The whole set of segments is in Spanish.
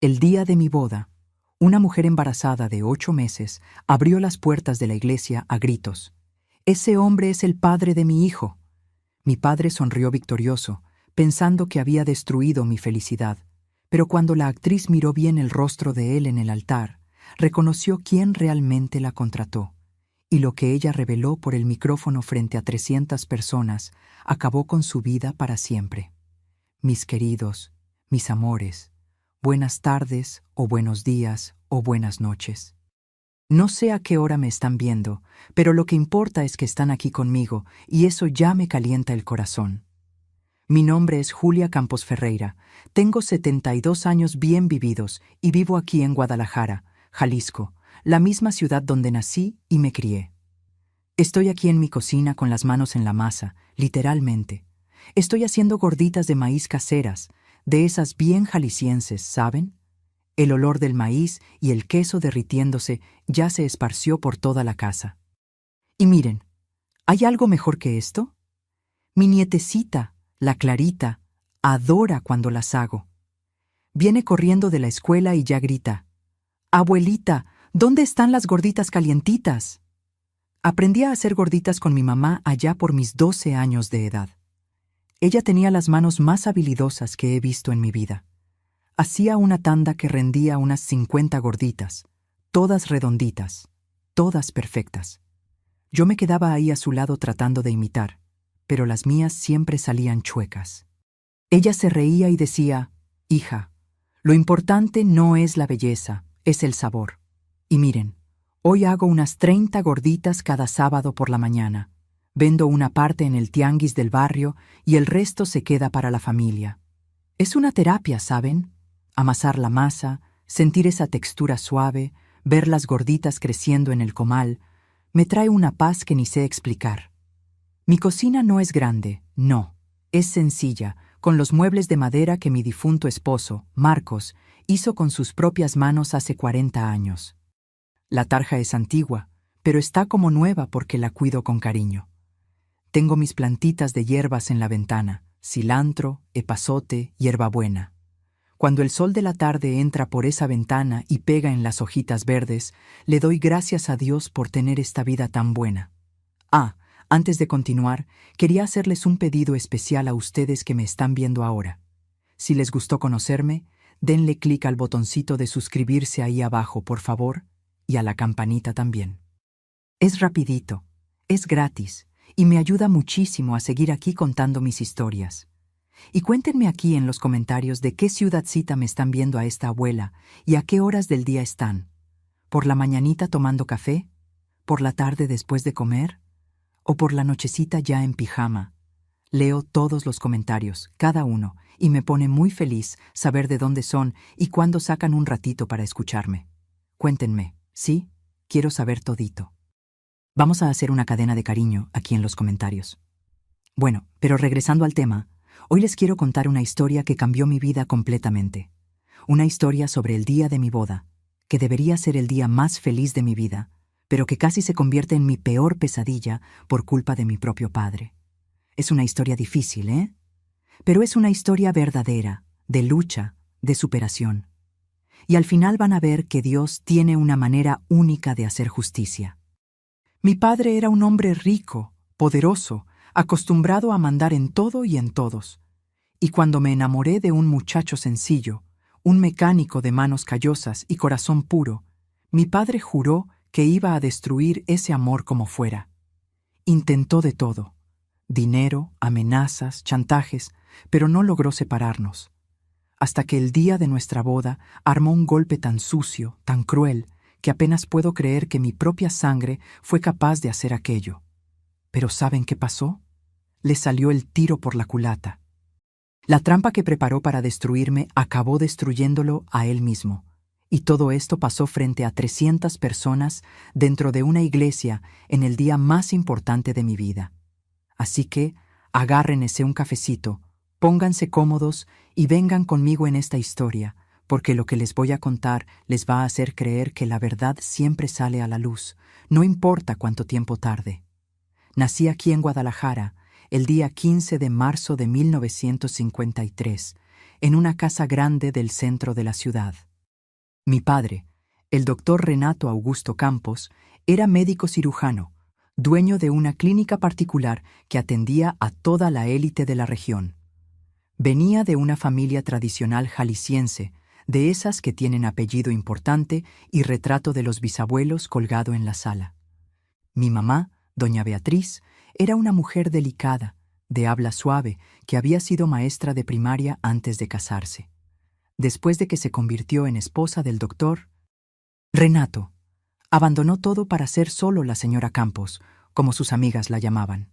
El día de mi boda, una mujer embarazada de 8 meses abrió las puertas de la iglesia a gritos. «¡Ese hombre es el padre de mi hijo!». Mi padre sonrió victorioso, pensando que había destruido mi felicidad, pero cuando la actriz miró bien el rostro de él en el altar, reconoció quién realmente la contrató, y lo que ella reveló por el micrófono frente a 300 personas acabó con su vida para siempre. Mis queridos, mis amores, buenas tardes o buenos días o buenas noches. No sé a qué hora me están viendo, pero lo que importa es que están aquí conmigo y eso ya me calienta el corazón. Mi nombre es Julia Campos Ferreira, tengo 72 años bien vividos y vivo aquí en Guadalajara, Jalisco, la misma ciudad donde nací y me crié. Estoy aquí en mi cocina con las manos en la masa, literalmente. Estoy haciendo gorditas de maíz caseras, de esas bien jaliscienses, ¿saben? El olor del maíz y el queso derritiéndose ya se esparció por toda la casa. Y miren, ¿hay algo mejor que esto? Mi nietecita, la Clarita, adora cuando las hago. Viene corriendo de la escuela y ya grita: «Abuelita, ¿dónde están las gorditas calientitas?». Aprendí a hacer gorditas con mi mamá allá por mis 12 años de edad. Ella tenía las manos más habilidosas que he visto en mi vida. Hacía una tanda que rendía unas 50 gorditas, todas redonditas, todas perfectas. Yo me quedaba ahí a su lado tratando de imitar, pero las mías siempre salían chuecas. Ella se reía y decía: «Hija, lo importante no es la belleza, es el sabor. Y miren, hoy hago unas 30 gorditas cada sábado por la mañana. Vendo una parte en el tianguis del barrio y el resto se queda para la familia. Es una terapia, ¿saben? Amasar la masa, sentir esa textura suave, ver las gorditas creciendo en el comal, me trae una paz que ni sé explicar. Mi cocina no es grande, no, es sencilla, con los muebles de madera que mi difunto esposo, Marcos, hizo con sus propias manos hace 40 años. La tarja es antigua, pero está como nueva porque la cuido con cariño. Tengo mis plantitas de hierbas en la ventana, cilantro, epazote, hierbabuena. Cuando el sol de la tarde entra por esa ventana y pega en las hojitas verdes, le doy gracias a Dios por tener esta vida tan buena. Antes de continuar, quería hacerles un pedido especial a ustedes que me están viendo ahora. Si les gustó conocerme, denle clic al botoncito de suscribirse ahí abajo, por favor, y a la campanita también. Es rapidito, es gratis, y me ayuda muchísimo a seguir aquí contando mis historias. Y cuéntenme aquí en los comentarios de qué ciudadcita me están viendo a esta abuela y a qué horas del día están. ¿Por la mañanita tomando café? ¿Por la tarde después de comer? ¿O por la nochecita ya en pijama? Leo todos los comentarios, cada uno, y me pone muy feliz saber de dónde son y cuándo sacan un ratito para escucharme. Cuéntenme, ¿sí? Quiero saber todito. Vamos a hacer una cadena de cariño aquí en los comentarios. Bueno, pero regresando al tema, hoy les quiero contar una historia que cambió mi vida completamente. Una historia sobre el día de mi boda, que debería ser el día más feliz de mi vida, pero que casi se convierte en mi peor pesadilla por culpa de mi propio padre. Es una historia difícil, ¿eh? Pero es una historia verdadera, de lucha, de superación. Y al final van a ver que Dios tiene una manera única de hacer justicia. Mi padre era un hombre rico, poderoso, acostumbrado a mandar en todo y en todos. Y cuando me enamoré de un muchacho sencillo, un mecánico de manos callosas y corazón puro, mi padre juró que iba a destruir ese amor como fuera. Intentó de todo: dinero, amenazas, chantajes, pero no logró separarnos. Hasta que el día de nuestra boda armó un golpe tan sucio, tan cruel, que apenas puedo creer que mi propia sangre fue capaz de hacer aquello. Pero ¿saben qué pasó? Le salió el tiro por la culata. La trampa que preparó para destruirme acabó destruyéndolo a él mismo. Y todo esto pasó frente a 300 personas dentro de una iglesia en el día más importante de mi vida. Así que, agárrense un cafecito, pónganse cómodos y vengan conmigo en esta historia, porque lo que les voy a contar les va a hacer creer que la verdad siempre sale a la luz, no importa cuánto tiempo tarde. Nací aquí en Guadalajara, el día 15 de marzo de 1953, en una casa grande del centro de la ciudad. Mi padre, el doctor Renato Augusto Campos, era médico cirujano, dueño de una clínica particular que atendía a toda la élite de la región. Venía de una familia tradicional jalisciense, de esas que tienen apellido importante y retrato de los bisabuelos colgado en la sala. Mi mamá, doña Beatriz, era una mujer delicada, de habla suave, que había sido maestra de primaria antes de casarse. Después de que se convirtió en esposa del doctor Renato, abandonó todo para ser solo la señora Campos, como sus amigas la llamaban.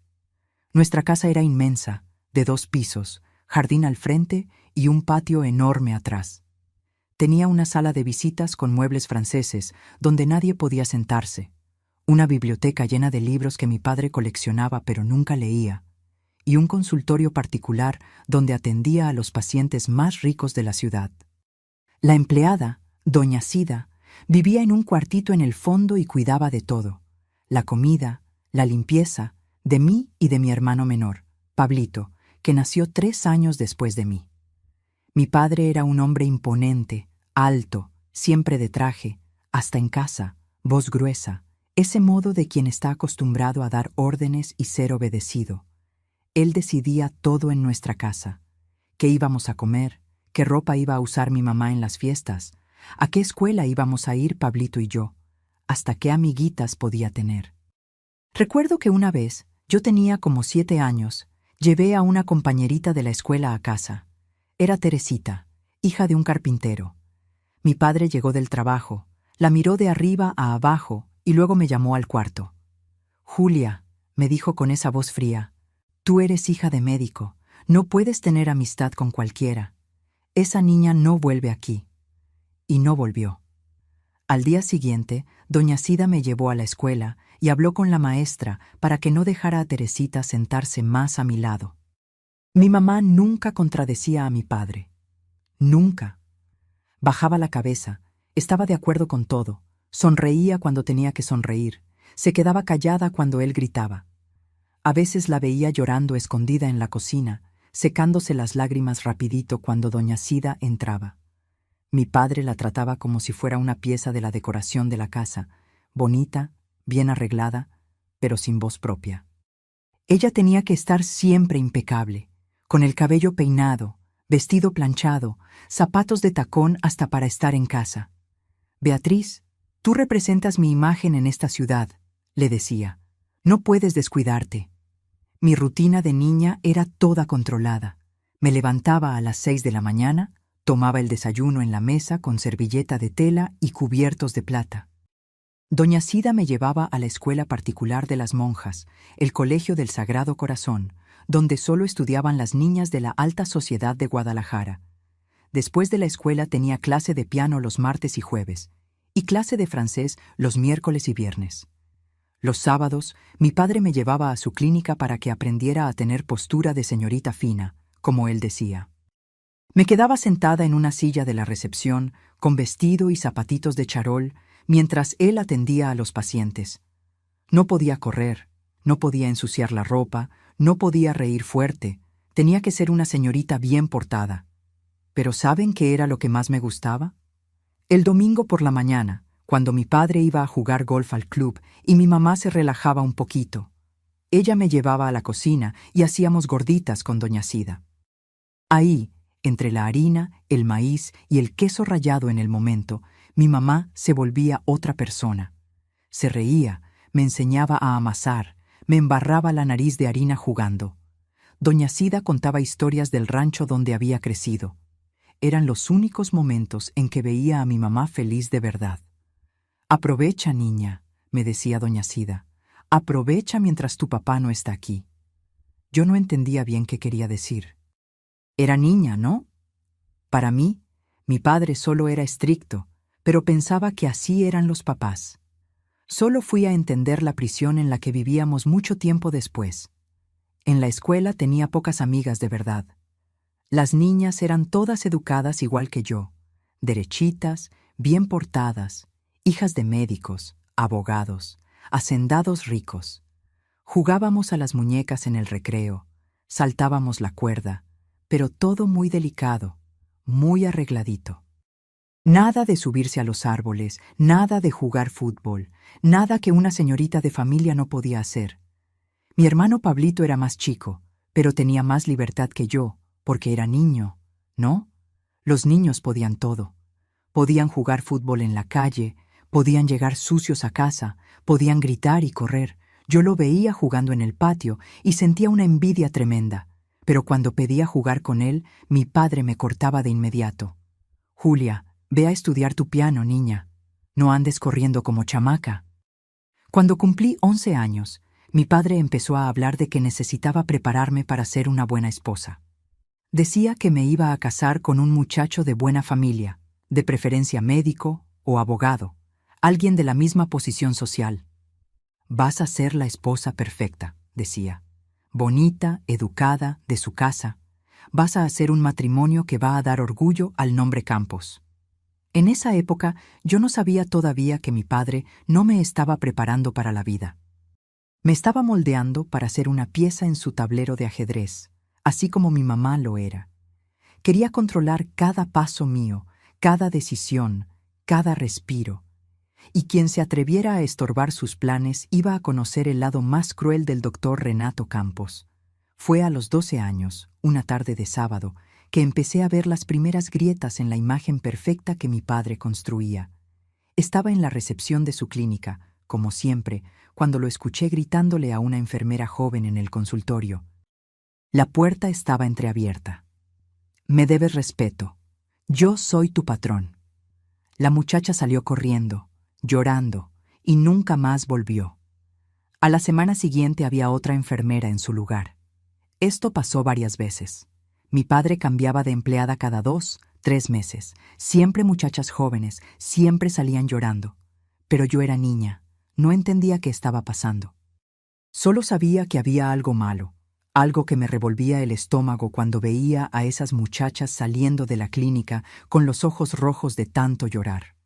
Nuestra casa era inmensa, de 2 pisos, jardín al frente y un patio enorme atrás. Tenía una sala de visitas con muebles franceses, donde nadie podía sentarse, una biblioteca llena de libros que mi padre coleccionaba pero nunca leía, y un consultorio particular donde atendía a los pacientes más ricos de la ciudad. La empleada, doña Cida, vivía en un cuartito en el fondo y cuidaba de todo: la comida, la limpieza, de mí y de mi hermano menor, Pablito, que nació 3 años después de mí. Mi padre era un hombre imponente, alto, siempre de traje, hasta en casa, voz gruesa, ese modo de quien está acostumbrado a dar órdenes y ser obedecido. Él decidía todo en nuestra casa: qué íbamos a comer, qué ropa iba a usar mi mamá en las fiestas, a qué escuela íbamos a ir Pablito y yo, hasta qué amiguitas podía tener. Recuerdo que una vez, yo tenía como 7 años, llevé a una compañerita de la escuela a casa. Era Teresita, hija de un carpintero. Mi padre llegó del trabajo, la miró de arriba a abajo y luego me llamó al cuarto. «Julia», me dijo con esa voz fría, «tú eres hija de médico, no puedes tener amistad con cualquiera. Esa niña no vuelve aquí». Y no volvió. Al día siguiente, doña Cida me llevó a la escuela y habló con la maestra para que no dejara a Teresita sentarse más a mi lado. Mi mamá nunca contradecía a mi padre. Nunca. Bajaba la cabeza, estaba de acuerdo con todo, sonreía cuando tenía que sonreír, se quedaba callada cuando él gritaba. A veces la veía llorando escondida en la cocina, secándose las lágrimas rapidito cuando doña Cida entraba. Mi padre la trataba como si fuera una pieza de la decoración de la casa, bonita, bien arreglada, pero sin voz propia. Ella tenía que estar siempre impecable, con el cabello peinado, vestido planchado, zapatos de tacón hasta para estar en casa. «Beatriz, tú representas mi imagen en esta ciudad», le decía. «No puedes descuidarte». Mi rutina de niña era toda controlada. Me levantaba a las 6 de la mañana, tomaba el desayuno en la mesa con servilleta de tela y cubiertos de plata. Doña Cida me llevaba a la escuela particular de las monjas, el Colegio del Sagrado Corazón, donde solo estudiaban las niñas de la alta sociedad de Guadalajara. Después de la escuela tenía clase de piano los martes y jueves, y clase de francés los miércoles y viernes. Los sábados, mi padre me llevaba a su clínica para que aprendiera a tener postura de señorita fina, como él decía. Me quedaba sentada en una silla de la recepción, con vestido y zapatitos de charol, mientras él atendía a los pacientes. No podía correr, no podía ensuciar la ropa, no podía reír fuerte, tenía que ser una señorita bien portada. Pero ¿saben qué era lo que más me gustaba? El domingo por la mañana, cuando mi padre iba a jugar golf al club y mi mamá se relajaba un poquito. Ella me llevaba a la cocina y hacíamos gorditas con doña Cida. Ahí, entre la harina, el maíz y el queso rallado en el momento, mi mamá se volvía otra persona. Se reía, me enseñaba a amasar, me embarraba la nariz de harina jugando. Doña Cida contaba historias del rancho donde había crecido. Eran los únicos momentos en que veía a mi mamá feliz de verdad. «Aprovecha, niña», me decía doña Cida. «Aprovecha mientras tu papá no está aquí». Yo no entendía bien qué quería decir. Era niña, ¿no? Para mí, mi padre solo era estricto, pero pensaba que así eran los papás. Solo fui a entender la prisión en la que vivíamos mucho tiempo después. En la escuela tenía pocas amigas de verdad. Las niñas eran todas educadas igual que yo, derechitas, bien portadas, hijas de médicos, abogados, hacendados ricos. Jugábamos a las muñecas en el recreo, saltábamos la cuerda, pero todo muy delicado, muy arregladito. Nada de subirse a los árboles, nada de jugar fútbol, nada que una señorita de familia no podía hacer. Mi hermano Pablito era más chico, pero tenía más libertad que yo, porque era niño, ¿no? Los niños podían todo. Podían jugar fútbol en la calle, podían llegar sucios a casa, podían gritar y correr. Yo lo veía jugando en el patio y sentía una envidia tremenda, pero cuando pedía jugar con él, mi padre me cortaba de inmediato. Julia, ve a estudiar tu piano, niña. No andes corriendo como chamaca. Cuando cumplí 11 años, mi padre empezó a hablar de que necesitaba prepararme para ser una buena esposa. Decía que me iba a casar con un muchacho de buena familia, de preferencia médico o abogado, alguien de la misma posición social. Vas a ser la esposa perfecta, decía. Bonita, educada, de su casa. Vas a hacer un matrimonio que va a dar orgullo al nombre Campos. En esa época yo no sabía todavía que mi padre no me estaba preparando para la vida. Me estaba moldeando para ser una pieza en su tablero de ajedrez, así como mi mamá lo era. Quería controlar cada paso mío, cada decisión, cada respiro. Y quien se atreviera a estorbar sus planes iba a conocer el lado más cruel del doctor Renato Campos. Fue a los 12 años, una tarde de sábado, que empecé a ver las primeras grietas en la imagen perfecta que mi padre construía. Estaba en la recepción de su clínica, como siempre, cuando lo escuché gritándole a una enfermera joven en el consultorio. La puerta estaba entreabierta. Me debes respeto. Yo soy tu patrón. La muchacha salió corriendo, llorando, y nunca más volvió. A la semana siguiente había otra enfermera en su lugar. Esto pasó varias veces. Mi padre cambiaba de empleada cada 2, 3 meses. Siempre muchachas jóvenes, siempre salían llorando. Pero yo era niña, no entendía qué estaba pasando. Solo sabía que había algo malo, algo que me revolvía el estómago cuando veía a esas muchachas saliendo de la clínica con los ojos rojos de tanto llorar.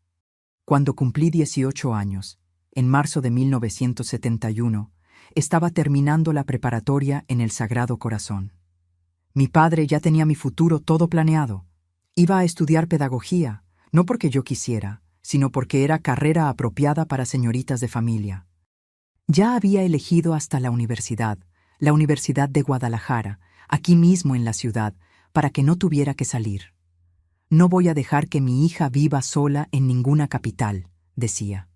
Cuando cumplí 18 años, en marzo de 1971, estaba terminando la preparatoria en el Sagrado Corazón. Mi padre ya tenía mi futuro todo planeado. Iba a estudiar pedagogía, no porque yo quisiera, sino porque era carrera apropiada para señoritas de familia. Ya había elegido hasta la Universidad de Guadalajara, aquí mismo en la ciudad, para que no tuviera que salir. No voy a dejar que mi hija viva sola en ninguna capital, decía.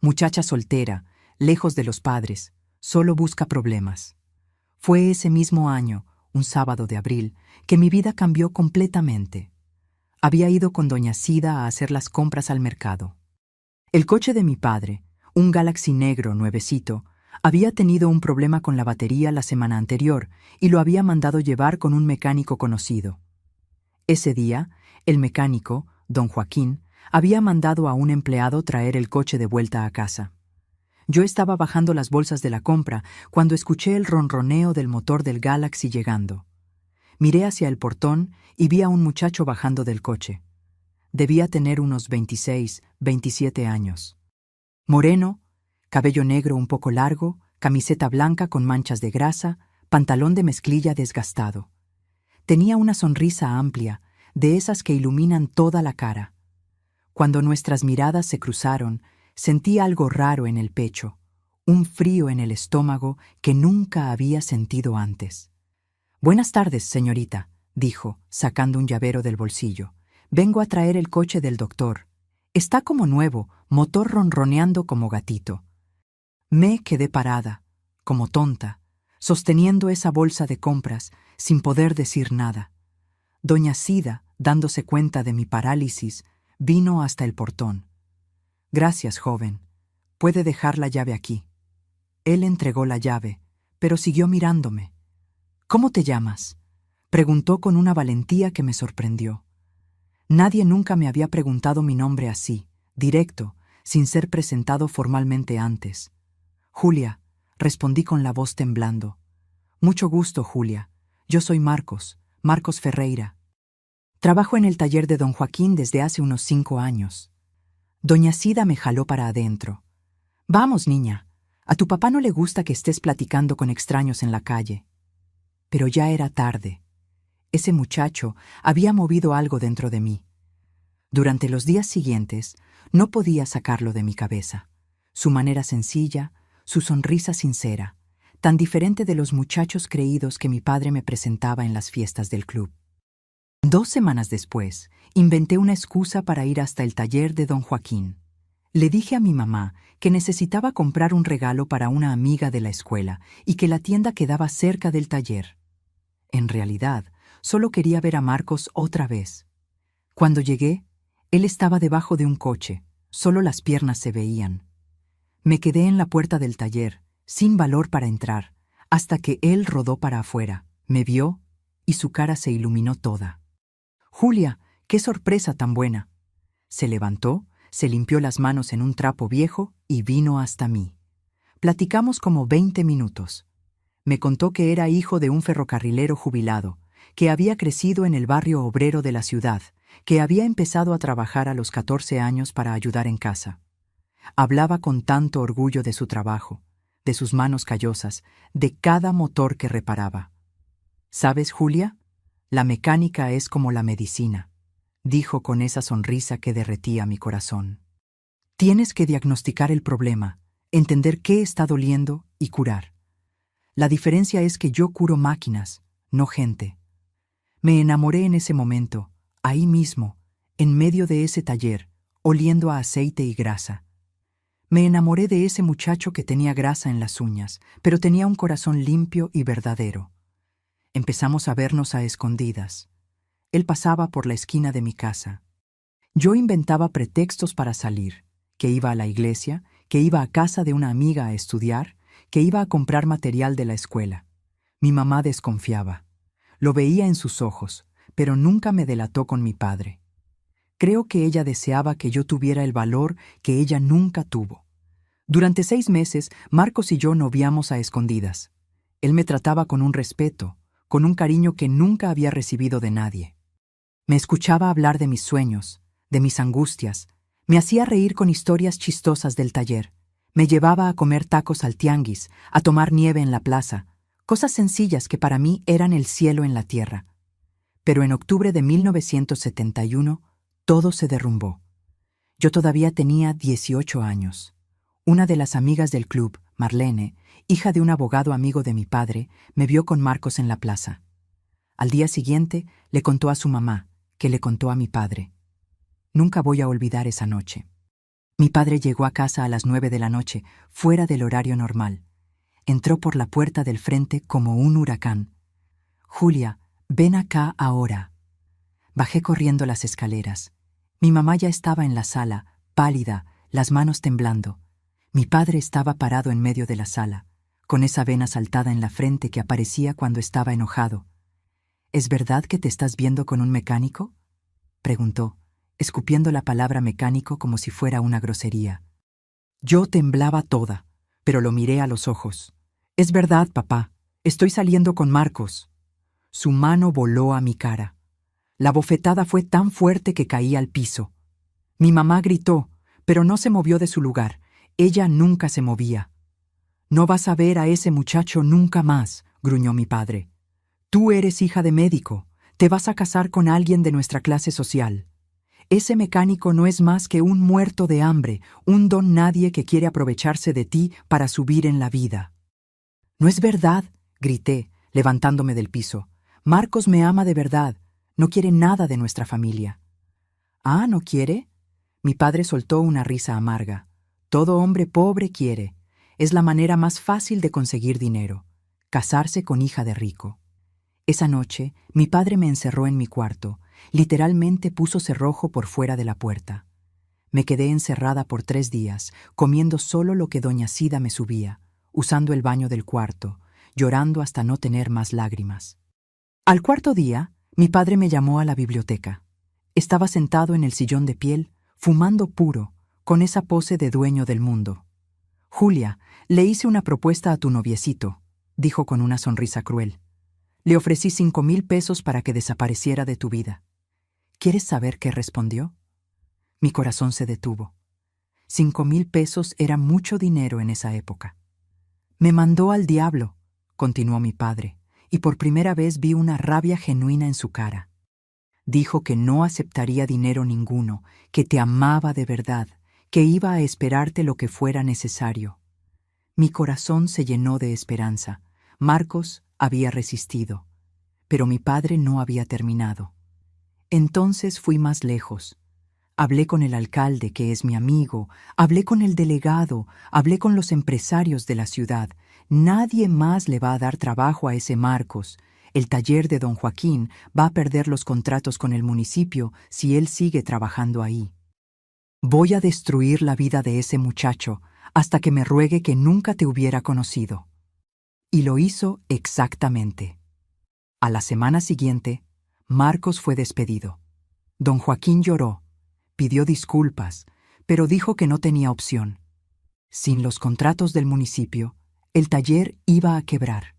Muchacha soltera, lejos de los padres, solo busca problemas. Fue ese mismo año, un sábado de abril, que mi vida cambió completamente. Había ido con doña Cida a hacer las compras al mercado. El coche de mi padre, un Galaxy negro nuevecito, había tenido un problema con la batería la semana anterior y lo había mandado llevar con un mecánico conocido. Ese día, el mecánico, don Joaquín, había mandado a un empleado traer el coche de vuelta a casa. Yo estaba bajando las bolsas de la compra cuando escuché el ronroneo del motor del Galaxy llegando. Miré hacia el portón y vi a un muchacho bajando del coche. Debía tener unos 26, 27 años. Moreno, cabello negro un poco largo, camiseta blanca con manchas de grasa, pantalón de mezclilla desgastado. Tenía una sonrisa amplia, de esas que iluminan toda la cara. Cuando nuestras miradas se cruzaron, sentí algo raro en el pecho, un frío en el estómago que nunca había sentido antes. «Buenas tardes, señorita», dijo, sacando un llavero del bolsillo. «Vengo a traer el coche del doctor. Está como nuevo, motor ronroneando como gatito». Me quedé parada, como tonta, sosteniendo esa bolsa de compras, sin poder decir nada. Doña Cida, dándose cuenta de mi parálisis, vino hasta el portón. «Gracias, joven. Puede dejar la llave aquí». Él entregó la llave, pero siguió mirándome. «¿Cómo te llamas?», preguntó con una valentía que me sorprendió. Nadie nunca me había preguntado mi nombre así, directo, sin ser presentado formalmente antes. «Julia», respondí con la voz temblando. «Mucho gusto, Julia. Yo soy Marcos Ferreira. Trabajo en el taller de don Joaquín desde hace unos 5 años». Doña Cida me jaló para adentro. «Vamos, niña. A tu papá no le gusta que estés platicando con extraños en la calle». Pero ya era tarde. Ese muchacho había movido algo dentro de mí. Durante los días siguientes, no podía sacarlo de mi cabeza. Su manera sencilla, su sonrisa sincera, tan diferente de los muchachos creídos que mi padre me presentaba en las fiestas del club. 2 semanas después, inventé una excusa para ir hasta el taller de don Joaquín. Le dije a mi mamá que necesitaba comprar un regalo para una amiga de la escuela y que la tienda quedaba cerca del taller. En realidad, solo quería ver a Marcos otra vez. Cuando llegué, él estaba debajo de un coche, solo las piernas se veían. Me quedé en la puerta del taller, sin valor para entrar, hasta que él rodó para afuera, me vio y su cara se iluminó toda. «Julia, qué sorpresa tan buena». Se levantó, se limpió las manos en un trapo viejo y vino hasta mí. Platicamos como 20 minutos. Me contó que era hijo de un ferrocarrilero jubilado, que había crecido en el barrio obrero de la ciudad, que había empezado a trabajar a los 14 años para ayudar en casa. Hablaba con tanto orgullo de su trabajo, de sus manos callosas, de cada motor que reparaba. «¿Sabes, Julia? La mecánica es como la medicina», dijo con esa sonrisa que derretía mi corazón. «Tienes que diagnosticar el problema, entender qué está doliendo y curar. La diferencia es que yo curo máquinas, no gente». Me enamoré en ese momento, ahí mismo, en medio de ese taller, oliendo a aceite y grasa. Me enamoré de ese muchacho que tenía grasa en las uñas, pero tenía un corazón limpio y verdadero. Empezamos a vernos a escondidas. Él pasaba por la esquina de mi casa. Yo inventaba pretextos para salir, que iba a la iglesia, que iba a casa de una amiga a estudiar, que iba a comprar material de la escuela. Mi mamá desconfiaba. Lo veía en sus ojos, pero nunca me delató con mi padre. Creo que ella deseaba que yo tuviera el valor que ella nunca tuvo. Durante 6 meses, Marcos y yo noviamos a escondidas. Él me trataba con un respeto, con un cariño que nunca había recibido de nadie. Me escuchaba hablar de mis sueños, de mis angustias, me hacía reír con historias chistosas del taller, me llevaba a comer tacos al tianguis, a tomar nieve en la plaza, cosas sencillas que para mí eran el cielo en la tierra. Pero en octubre de 1971, todo se derrumbó. Yo todavía tenía 18 años. Una de las amigas del club, Marlene, hija de un abogado amigo de mi padre, me vio con Marcos en la plaza. Al día siguiente, le contó a su mamá, que le contó a mi padre. Nunca voy a olvidar esa noche. Mi padre llegó a casa a las 9 de la noche, fuera del horario normal. Entró por la puerta del frente como un huracán. «Julia, ven acá ahora». Bajé corriendo las escaleras. Mi mamá ya estaba en la sala, pálida, las manos temblando. Mi padre estaba parado en medio de la sala, con esa vena saltada en la frente que aparecía cuando estaba enojado. «¿Es verdad que te estás viendo con un mecánico?», preguntó, escupiendo la palabra mecánico como si fuera una grosería. Yo temblaba toda, pero lo miré a los ojos. «Es verdad, papá, estoy saliendo con Marcos». Su mano voló a mi cara. La bofetada fue tan fuerte que caí al piso. Mi mamá gritó, pero no se movió de su lugar. Ella nunca se movía. «No vas a ver a ese muchacho nunca más», gruñó mi padre. «Tú eres hija de médico. Te vas a casar con alguien de nuestra clase social. Ese mecánico no es más que un muerto de hambre, un don nadie que quiere aprovecharse de ti para subir en la vida». «No es verdad», grité, levantándome del piso. «Marcos me ama de verdad. No quiere nada de nuestra familia». «¿Ah, no quiere?». Mi padre soltó una risa amarga. «Todo hombre pobre quiere. Es la manera más fácil de conseguir dinero. Casarse con hija de rico». Esa noche, mi padre me encerró en mi cuarto. Literalmente puso cerrojo por fuera de la puerta. Me quedé encerrada por 3 días, comiendo solo lo que doña Sida me subía, usando el baño del cuarto, llorando hasta no tener más lágrimas. Al 4.º día, mi padre me llamó a la biblioteca. Estaba sentado en el sillón de piel, fumando puro, con esa pose de dueño del mundo. «Julia, le hice una propuesta a tu noviecito», dijo con una sonrisa cruel. «Le ofrecí 5,000 pesos para que desapareciera de tu vida». ¿Quieres saber qué respondió? Mi corazón se detuvo. 5,000 pesos era mucho dinero en esa época. «Me mandó al diablo», continuó mi padre, y por primera vez vi una rabia genuina en su cara. Dijo que no aceptaría dinero ninguno, que te amaba de verdad, que iba a esperarte lo que fuera necesario. Mi corazón se llenó de esperanza. Marcos había resistido, pero mi padre no había terminado. Entonces fui más lejos. Hablé con el alcalde, que es mi amigo, hablé con el delegado, hablé con los empresarios de la ciudad. Nadie más le va a dar trabajo a ese Marcos. El taller de don Joaquín va a perder los contratos con el municipio si él sigue trabajando ahí. Voy a destruir la vida de ese muchacho hasta que me ruegue que nunca te hubiera conocido. Y lo hizo exactamente. A la semana siguiente, Marcos fue despedido. Don Joaquín lloró. Pidió disculpas, pero dijo que no tenía opción. Sin los contratos del municipio, el taller iba a quebrar.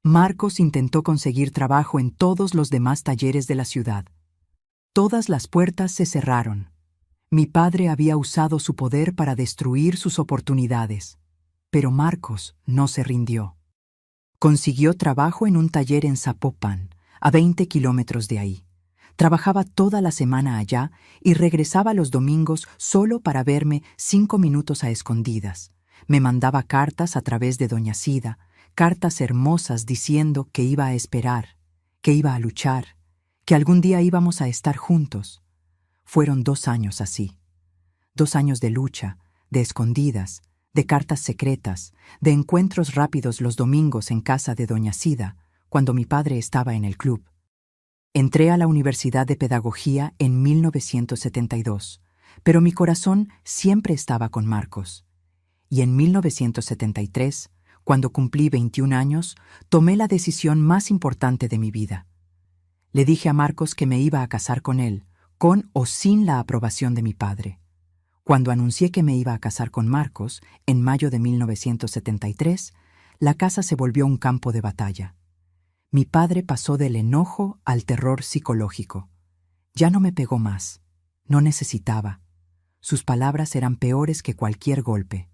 Marcos intentó conseguir trabajo en todos los demás talleres de la ciudad. Todas las puertas se cerraron. Mi padre había usado su poder para destruir sus oportunidades, pero Marcos no se rindió. Consiguió trabajo en un taller en Zapopan, a 20 kilómetros de ahí. Trabajaba toda la semana allá y regresaba los domingos solo para verme 5 minutos a escondidas. Me mandaba cartas a través de doña Sida, cartas hermosas diciendo que iba a esperar, que iba a luchar, que algún día íbamos a estar juntos. Fueron 2 años así. 2 años de lucha, de escondidas, de cartas secretas, de encuentros rápidos los domingos en casa de doña Sida, cuando mi padre estaba en el club. Entré a la Universidad de Pedagogía en 1972, pero mi corazón siempre estaba con Marcos. Y en 1973, cuando cumplí 21 años, tomé la decisión más importante de mi vida. Le dije a Marcos que me iba a casar con él, con o sin la aprobación de mi padre. Cuando anuncié que me iba a casar con Marcos, en mayo de 1973, la casa se volvió un campo de batalla. Mi padre pasó del enojo al terror psicológico. Ya no me pegó más. No necesitaba. Sus palabras eran peores que cualquier golpe.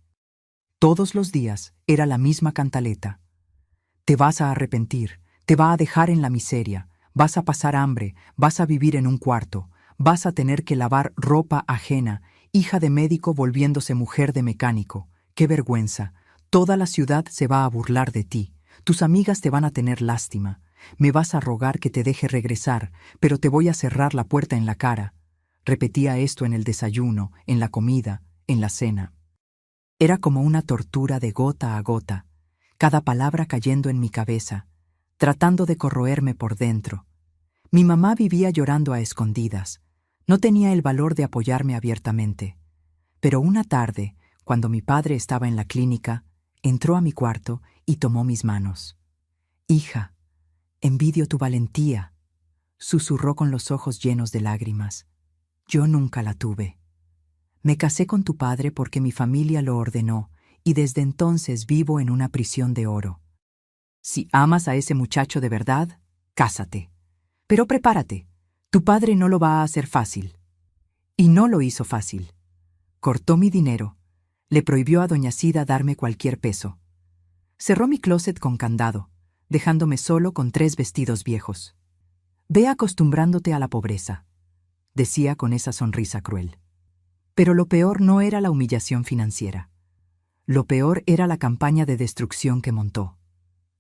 Todos los días era la misma cantaleta. Te vas a arrepentir, te va a dejar en la miseria, vas a pasar hambre, vas a vivir en un cuarto, vas a tener que lavar ropa ajena, hija de médico volviéndose mujer de mecánico. ¡Qué vergüenza! Toda la ciudad se va a burlar de ti. Tus amigas te van a tener lástima. Me vas a rogar que te deje regresar, pero te voy a cerrar la puerta en la cara. Repetía esto en el desayuno, en la comida, en la cena. Era como una tortura de gota a gota, cada palabra cayendo en mi cabeza, tratando de corroerme por dentro. Mi mamá vivía llorando a escondidas. No tenía el valor de apoyarme abiertamente. Pero una tarde, cuando mi padre estaba en la clínica, entró a mi cuarto y tomó mis manos. «Hija, envidio tu valentía», susurró con los ojos llenos de lágrimas. «Yo nunca la tuve. Me casé con tu padre porque mi familia lo ordenó y desde entonces vivo en una prisión de oro. Si amas a ese muchacho de verdad, cásate. Pero prepárate, tu padre no lo va a hacer fácil». Y no lo hizo fácil. Cortó mi dinero, le prohibió a doña Sida darme cualquier peso. Cerró mi closet con candado, dejándome solo con 3 vestidos viejos. «Ve acostumbrándote a la pobreza», decía con esa sonrisa cruel. Pero lo peor no era la humillación financiera. Lo peor era la campaña de destrucción que montó.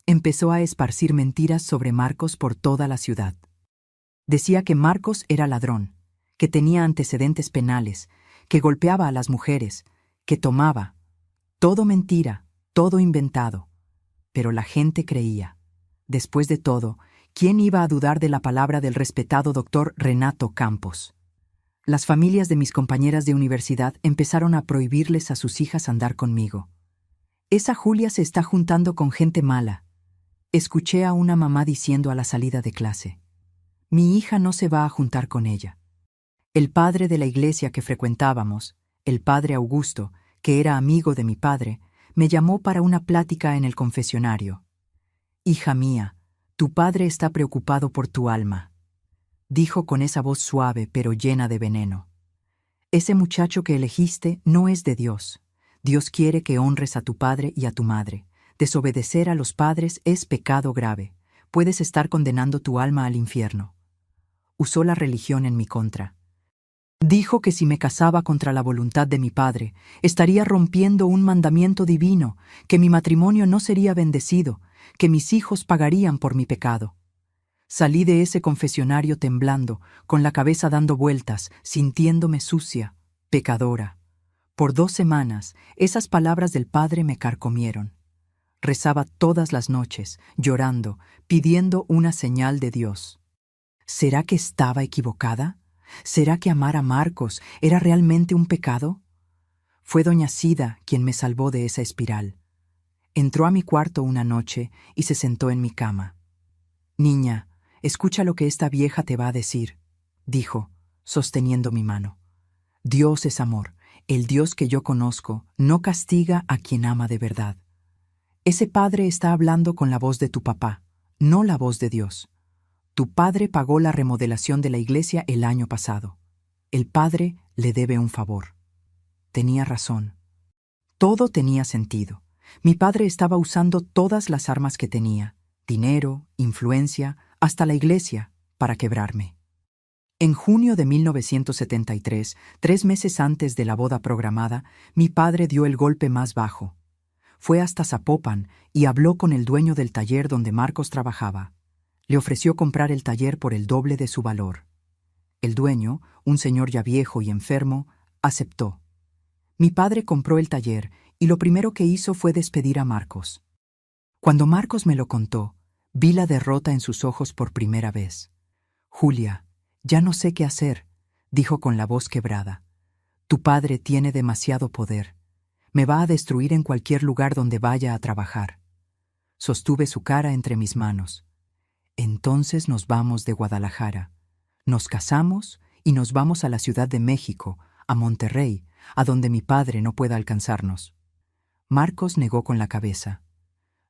Empezó a esparcir mentiras sobre Marcos por toda la ciudad. Decía que Marcos era ladrón, que tenía antecedentes penales, que golpeaba a las mujeres, que tomaba. Todo mentira, todo inventado. Pero la gente creía. Después de todo, ¿quién iba a dudar de la palabra del respetado doctor Renato Campos? Las familias de mis compañeras de universidad empezaron a prohibirles a sus hijas andar conmigo. «Esa Julia se está juntando con gente mala», escuché a una mamá diciendo a la salida de clase. «Mi hija no se va a juntar con ella». El padre de la iglesia que frecuentábamos, el padre Augusto, que era amigo de mi padre, me llamó para una plática en el confesionario. «Hija mía, tu padre está preocupado por tu alma», dijo con esa voz suave pero llena de veneno. «Ese muchacho que elegiste no es de Dios. Dios quiere que honres a tu padre y a tu madre. Desobedecer a los padres es pecado grave. Puedes estar condenando tu alma al infierno». Usó la religión en mi contra. Dijo que si me casaba contra la voluntad de mi padre, estaría rompiendo un mandamiento divino, que mi matrimonio no sería bendecido, que mis hijos pagarían por mi pecado. Salí de ese confesionario temblando, con la cabeza dando vueltas, sintiéndome sucia, pecadora. Por 2 semanas, esas palabras del padre me carcomieron. Rezaba todas las noches, llorando, pidiendo una señal de Dios. ¿Será que estaba equivocada? ¿Será que amar a Marcos era realmente un pecado? Fue doña Sida quien me salvó de esa espiral. Entró a mi cuarto una noche y se sentó en mi cama. «Niña, escucha lo que esta vieja te va a decir», dijo, sosteniendo mi mano. «Dios es amor. El Dios que yo conozco no castiga a quien ama de verdad. Ese padre está hablando con la voz de tu papá, no la voz de Dios. Tu padre pagó la remodelación de la iglesia el año pasado. El padre le debe un favor». Tenía razón. Todo tenía sentido. Mi padre estaba usando todas las armas que tenía, dinero, influencia, hasta la iglesia, para quebrarme. En junio de 1973, 3 meses antes de la boda programada, mi padre dio el golpe más bajo. Fue hasta Zapopan y habló con el dueño del taller donde Marcos trabajaba. Le ofreció comprar el taller por el doble de su valor. El dueño, un señor ya viejo y enfermo, aceptó. Mi padre compró el taller y lo primero que hizo fue despedir a Marcos. Cuando Marcos me lo contó, vi la derrota en sus ojos por primera vez. «Julia, ya no sé qué hacer», dijo con la voz quebrada. «Tu padre tiene demasiado poder. Me va a destruir en cualquier lugar donde vaya a trabajar». Sostuve su cara entre mis manos. «Entonces nos vamos de Guadalajara. Nos casamos y nos vamos a la Ciudad de México, a Monterrey, a donde mi padre no pueda alcanzarnos». Marcos negó con la cabeza.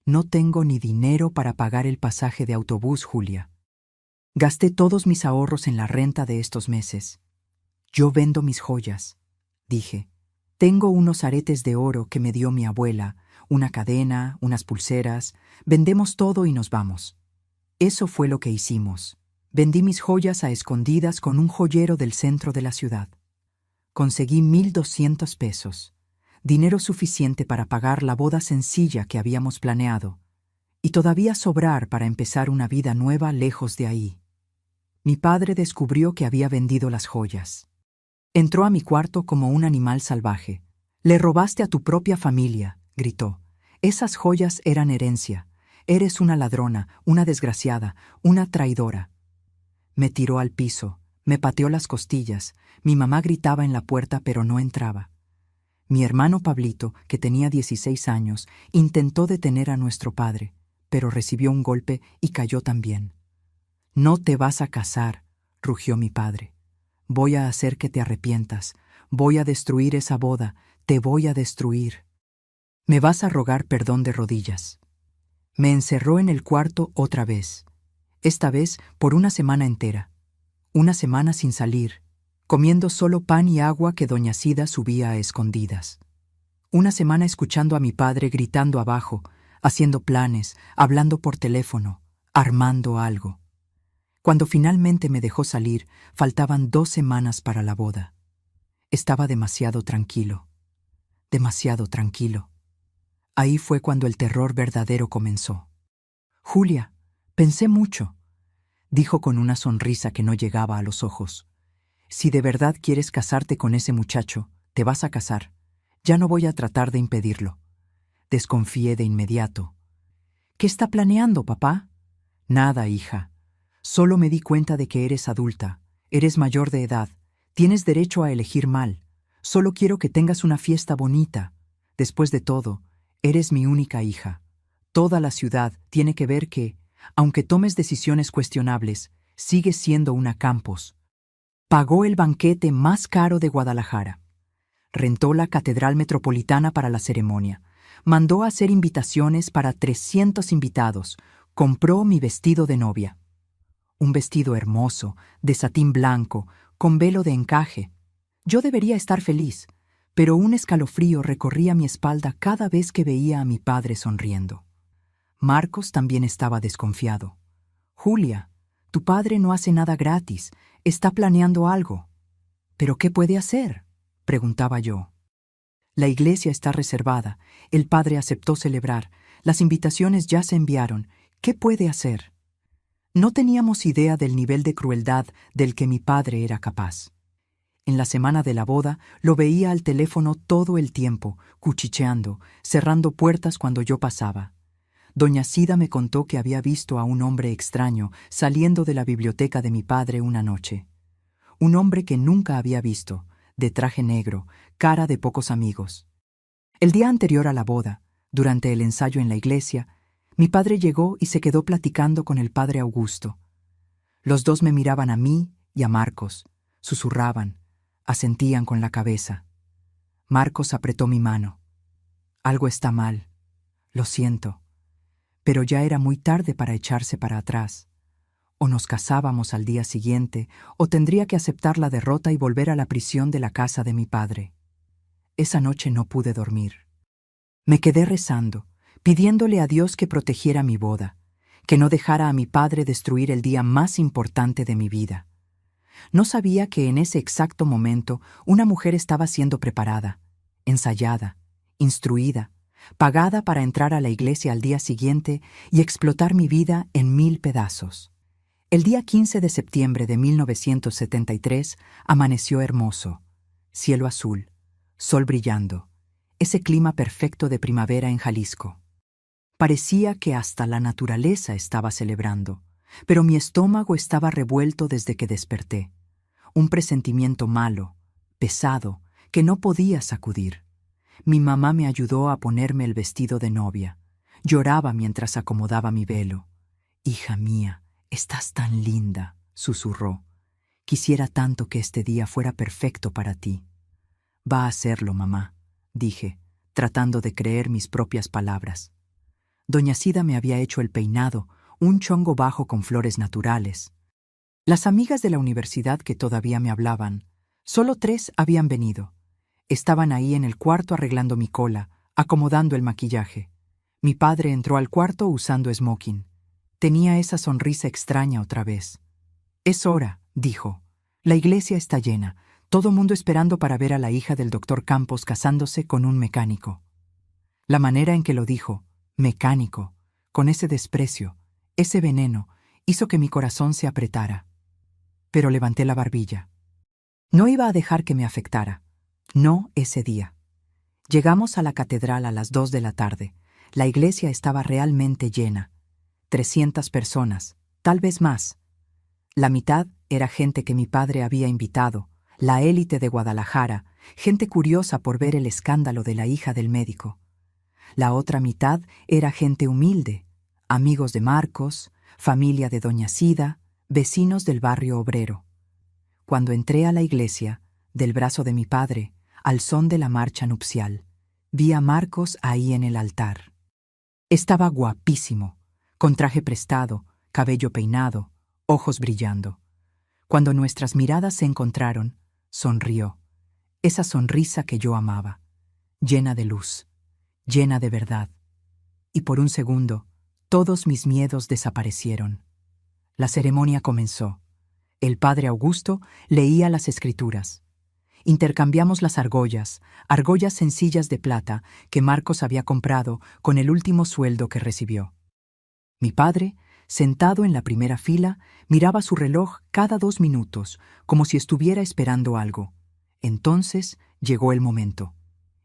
«No tengo ni dinero para pagar el pasaje de autobús, Julia. Gasté todos mis ahorros en la renta de estos meses. Yo vendo mis joyas», dije. «Tengo unos aretes de oro que me dio mi abuela, una cadena, unas pulseras. Vendemos todo y nos vamos». Eso fue lo que hicimos. Vendí mis joyas a escondidas con un joyero del centro de la ciudad. Conseguí 1,200 pesos, dinero suficiente para pagar la boda sencilla que habíamos planeado, y todavía sobrar para empezar una vida nueva lejos de ahí. Mi padre descubrió que había vendido las joyas. Entró a mi cuarto como un animal salvaje. «Le robaste a tu propia familia», gritó. «Esas joyas eran herencia. Eres una ladrona, una desgraciada, una traidora». Me tiró al piso, me pateó las costillas. Mi mamá gritaba en la puerta, pero no entraba. Mi hermano Pablito, que tenía 16 años, intentó detener a nuestro padre, pero recibió un golpe y cayó también. «No te vas a casar», rugió mi padre. «Voy a hacer que te arrepientas. Voy a destruir esa boda. Te voy a destruir. Me vas a rogar perdón de rodillas». Me encerró en el cuarto otra vez. Esta vez por una semana entera. Una semana sin salir, comiendo solo pan y agua que doña Sida subía a escondidas. Una semana escuchando a mi padre gritando abajo, haciendo planes, hablando por teléfono, armando algo. Cuando finalmente me dejó salir, faltaban 2 semanas para la boda. Estaba demasiado tranquilo. Demasiado tranquilo. Ahí fue cuando el terror verdadero comenzó. «Julia, pensé mucho», dijo con una sonrisa que no llegaba a los ojos. «Si de verdad quieres casarte con ese muchacho, te vas a casar. Ya no voy a tratar de impedirlo». Desconfié de inmediato. «¿Qué está planeando, papá?» «Nada, hija. Solo me di cuenta de que eres adulta, eres mayor de edad, tienes derecho a elegir mal. Solo quiero que tengas una fiesta bonita. Después de todo, eres mi única hija. Toda la ciudad tiene que ver que, aunque tomes decisiones cuestionables, sigues siendo una Campos». Pagó el banquete más caro de Guadalajara. Rentó la Catedral Metropolitana para la ceremonia. Mandó a hacer invitaciones para 300 invitados. Compró mi vestido de novia. Un vestido hermoso, de satín blanco, con velo de encaje. Yo debería estar feliz, pero un escalofrío recorría mi espalda cada vez que veía a mi padre sonriendo. Marcos también estaba desconfiado. «Julia, Tu padre no hace nada gratis, está planeando algo. ¿Pero qué puede hacer?, preguntaba yo. La iglesia está reservada, el padre aceptó celebrar, las invitaciones ya se enviaron. ¿Qué puede hacer? No teníamos idea del nivel de crueldad del que mi padre era capaz. En la semana de la boda lo veía al teléfono todo el tiempo, cuchicheando, cerrando puertas cuando yo pasaba. Doña Sida me contó que había visto a un hombre extraño saliendo de la biblioteca de mi padre una noche. Un hombre que nunca había visto, de traje negro, cara de pocos amigos. El día anterior a la boda, durante el ensayo en la iglesia, mi padre llegó y se quedó platicando con el padre Augusto. Los dos me miraban a mí y a Marcos, susurraban, asentían con la cabeza. Marcos apretó mi mano. Algo está mal, lo siento. Pero ya era muy tarde para echarse para atrás. O nos casábamos al día siguiente, o tendría que aceptar la derrota y volver a la prisión de la casa de mi padre. Esa noche no pude dormir. Me quedé rezando, pidiéndole a Dios que protegiera mi boda, que no dejara a mi padre destruir el día más importante de mi vida. No sabía que en ese exacto momento una mujer estaba siendo preparada, ensayada, instruida, pagada para entrar a la iglesia al día siguiente y explotar mi vida en 1000 pedazos. El día 15 de septiembre de 1973 amaneció hermoso, cielo azul, sol brillando, ese clima perfecto de primavera en Jalisco. Parecía que hasta la naturaleza estaba celebrando, pero mi estómago estaba revuelto desde que desperté. Un presentimiento malo, pesado, que no podía sacudir. Mi mamá me ayudó a ponerme el vestido de novia. Lloraba mientras acomodaba mi velo. «Hija mía, estás tan linda», susurró. «Quisiera tanto que este día fuera perfecto para ti». «Va a serlo, mamá», dije, tratando de creer mis propias palabras. Doña Sida me había hecho el peinado, un chongo bajo con flores naturales. Las amigas de la universidad que todavía me hablaban, solo 3 habían venido. Estaban ahí en el cuarto arreglando mi cola, acomodando el maquillaje. Mi padre entró al cuarto usando smoking. Tenía esa sonrisa extraña otra vez. «Es hora», dijo. «La iglesia está llena, todo mundo esperando para ver a la hija del doctor Campos casándose con un mecánico». La manera en que lo dijo, mecánico, con ese desprecio, ese veneno, hizo que mi corazón se apretara. Pero levanté la barbilla. No iba a dejar que me afectara. No ese día. Llegamos a la catedral a las 2 de la tarde. La iglesia estaba realmente llena. 300 personas, tal vez más. La mitad era gente que mi padre había invitado, la élite de Guadalajara, gente curiosa por ver el escándalo de la hija del médico. La otra mitad era gente humilde, amigos de Marcos, familia de Doña Sida, vecinos del barrio obrero. Cuando entré a la iglesia, del brazo de mi padre, al son de la marcha nupcial, vi a Marcos ahí en el altar. Estaba guapísimo, con traje prestado, cabello peinado, ojos brillando. Cuando nuestras miradas se encontraron, sonrió, esa sonrisa que yo amaba, llena de luz, llena de verdad. Y por un segundo, todos mis miedos desaparecieron. La ceremonia comenzó. El padre Augusto leía las escrituras. Intercambiamos las argollas sencillas de plata que Marcos había comprado con el último sueldo que recibió. Mi padre, sentado en la primera fila, miraba su reloj cada 2 minutos, como si estuviera esperando algo. Entonces llegó el momento.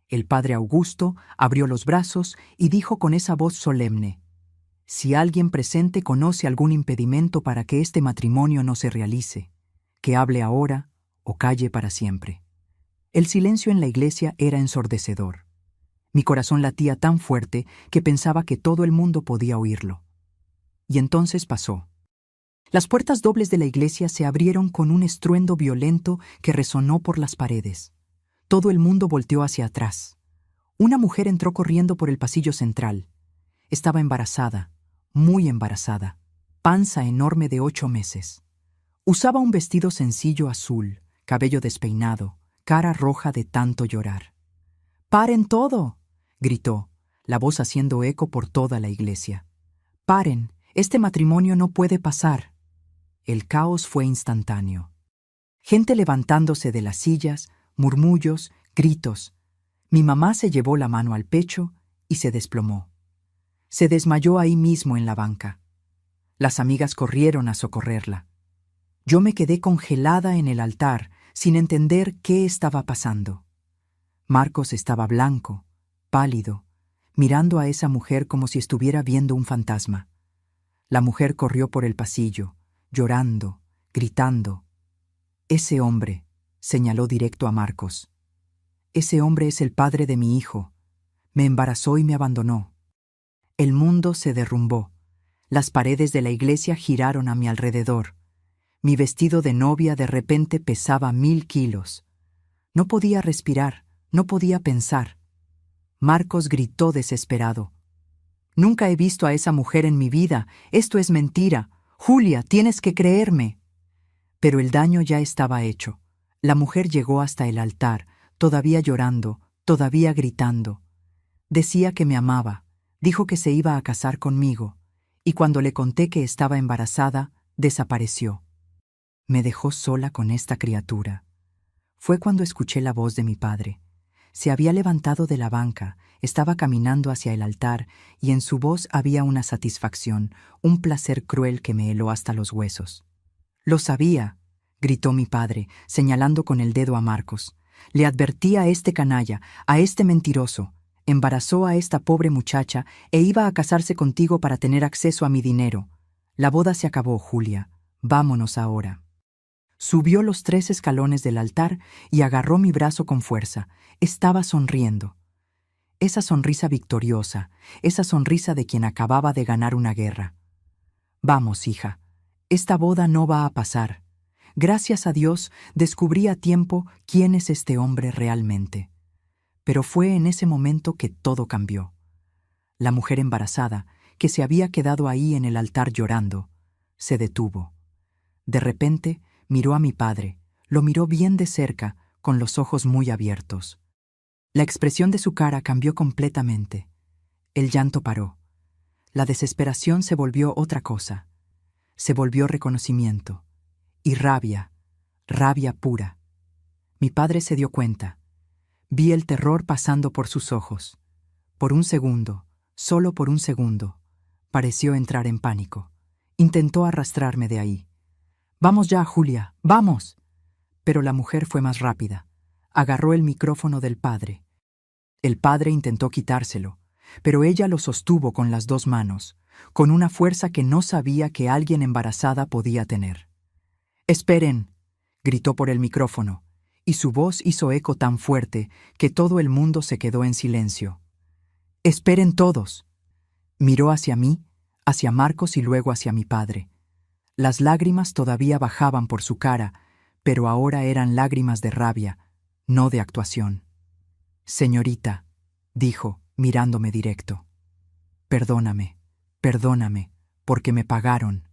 El padre Augusto abrió los brazos y dijo con esa voz solemne: «Si alguien presente conoce algún impedimento para que este matrimonio no se realice, que hable ahora o calle para siempre». El silencio en la iglesia era ensordecedor. Mi corazón latía tan fuerte que pensaba que todo el mundo podía oírlo. Y entonces pasó. Las puertas dobles de la iglesia se abrieron con un estruendo violento que resonó por las paredes. Todo el mundo volteó hacia atrás. Una mujer entró corriendo por el pasillo central. Estaba embarazada, muy embarazada, panza enorme de 8 meses. Usaba un vestido sencillo azul, cabello despeinado, cara roja de tanto llorar. «¡Paren todo!», gritó, la voz haciendo eco por toda la iglesia. «¡Paren! Este matrimonio no puede pasar». El caos fue instantáneo. Gente levantándose de las sillas, murmullos, gritos. Mi mamá se llevó la mano al pecho y se desplomó. Se desmayó ahí mismo en la banca. Las amigas corrieron a socorrerla. Yo me quedé congelada en el altar, sin entender qué estaba pasando. Marcos estaba blanco, pálido, mirando a esa mujer como si estuviera viendo un fantasma. La mujer corrió por el pasillo, llorando, gritando. «Ese hombre», señaló directo a Marcos. «Ese hombre es el padre de mi hijo. Me embarazó y me abandonó». El mundo se derrumbó. Las paredes de la iglesia giraron a mi alrededor. Mi vestido de novia de repente pesaba 1000 kilos. No podía respirar, no podía pensar. Marcos gritó desesperado. «Nunca he visto a esa mujer en mi vida. Esto es mentira. Julia, tienes que creerme». Pero el daño ya estaba hecho. La mujer llegó hasta el altar, todavía llorando, todavía gritando. Decía que me amaba, dijo que se iba a casar conmigo, y cuando le conté que estaba embarazada, desapareció. Me dejó sola con esta criatura. Fue cuando escuché la voz de mi padre. Se había levantado de la banca, estaba caminando hacia el altar, y en su voz había una satisfacción, un placer cruel que me heló hasta los huesos. «Lo sabía», gritó mi padre, señalando con el dedo a Marcos. «Le advertí a este canalla, a este mentiroso. Embarazó a esta pobre muchacha e iba a casarse contigo para tener acceso a mi dinero. La boda se acabó, Julia. Vámonos ahora». Subió los 3 escalones del altar y agarró mi brazo con fuerza. Estaba sonriendo. Esa sonrisa victoriosa, esa sonrisa de quien acababa de ganar una guerra. «Vamos, hija. Esta boda no va a pasar. Gracias a Dios descubrí a tiempo quién es este hombre realmente». Pero fue en ese momento que todo cambió. La mujer embarazada, que se había quedado ahí en el altar llorando, se detuvo. De repente miró a mi padre, lo miró bien de cerca, con los ojos muy abiertos. La expresión de su cara cambió completamente. El llanto paró. La desesperación se volvió otra cosa. Se volvió reconocimiento. Y rabia, rabia pura. Mi padre se dio cuenta. Vi el terror pasando por sus ojos. Por un segundo, solo por un segundo, pareció entrar en pánico. Intentó arrastrarme de ahí. «Vamos ya, Julia, vamos». Pero la mujer fue más rápida. Agarró el micrófono del padre. El padre intentó quitárselo, pero ella lo sostuvo con las 2 manos, con una fuerza que no sabía que alguien embarazada podía tener. «Esperen», gritó por el micrófono, y su voz hizo eco tan fuerte que todo el mundo se quedó en silencio. «Esperen todos». Miró hacia mí, hacia Marcos y luego hacia mi padre. Las lágrimas todavía bajaban por su cara, pero ahora eran lágrimas de rabia, no de actuación. «Señorita», dijo, mirándome directo, «perdóname, perdóname, porque me pagaron.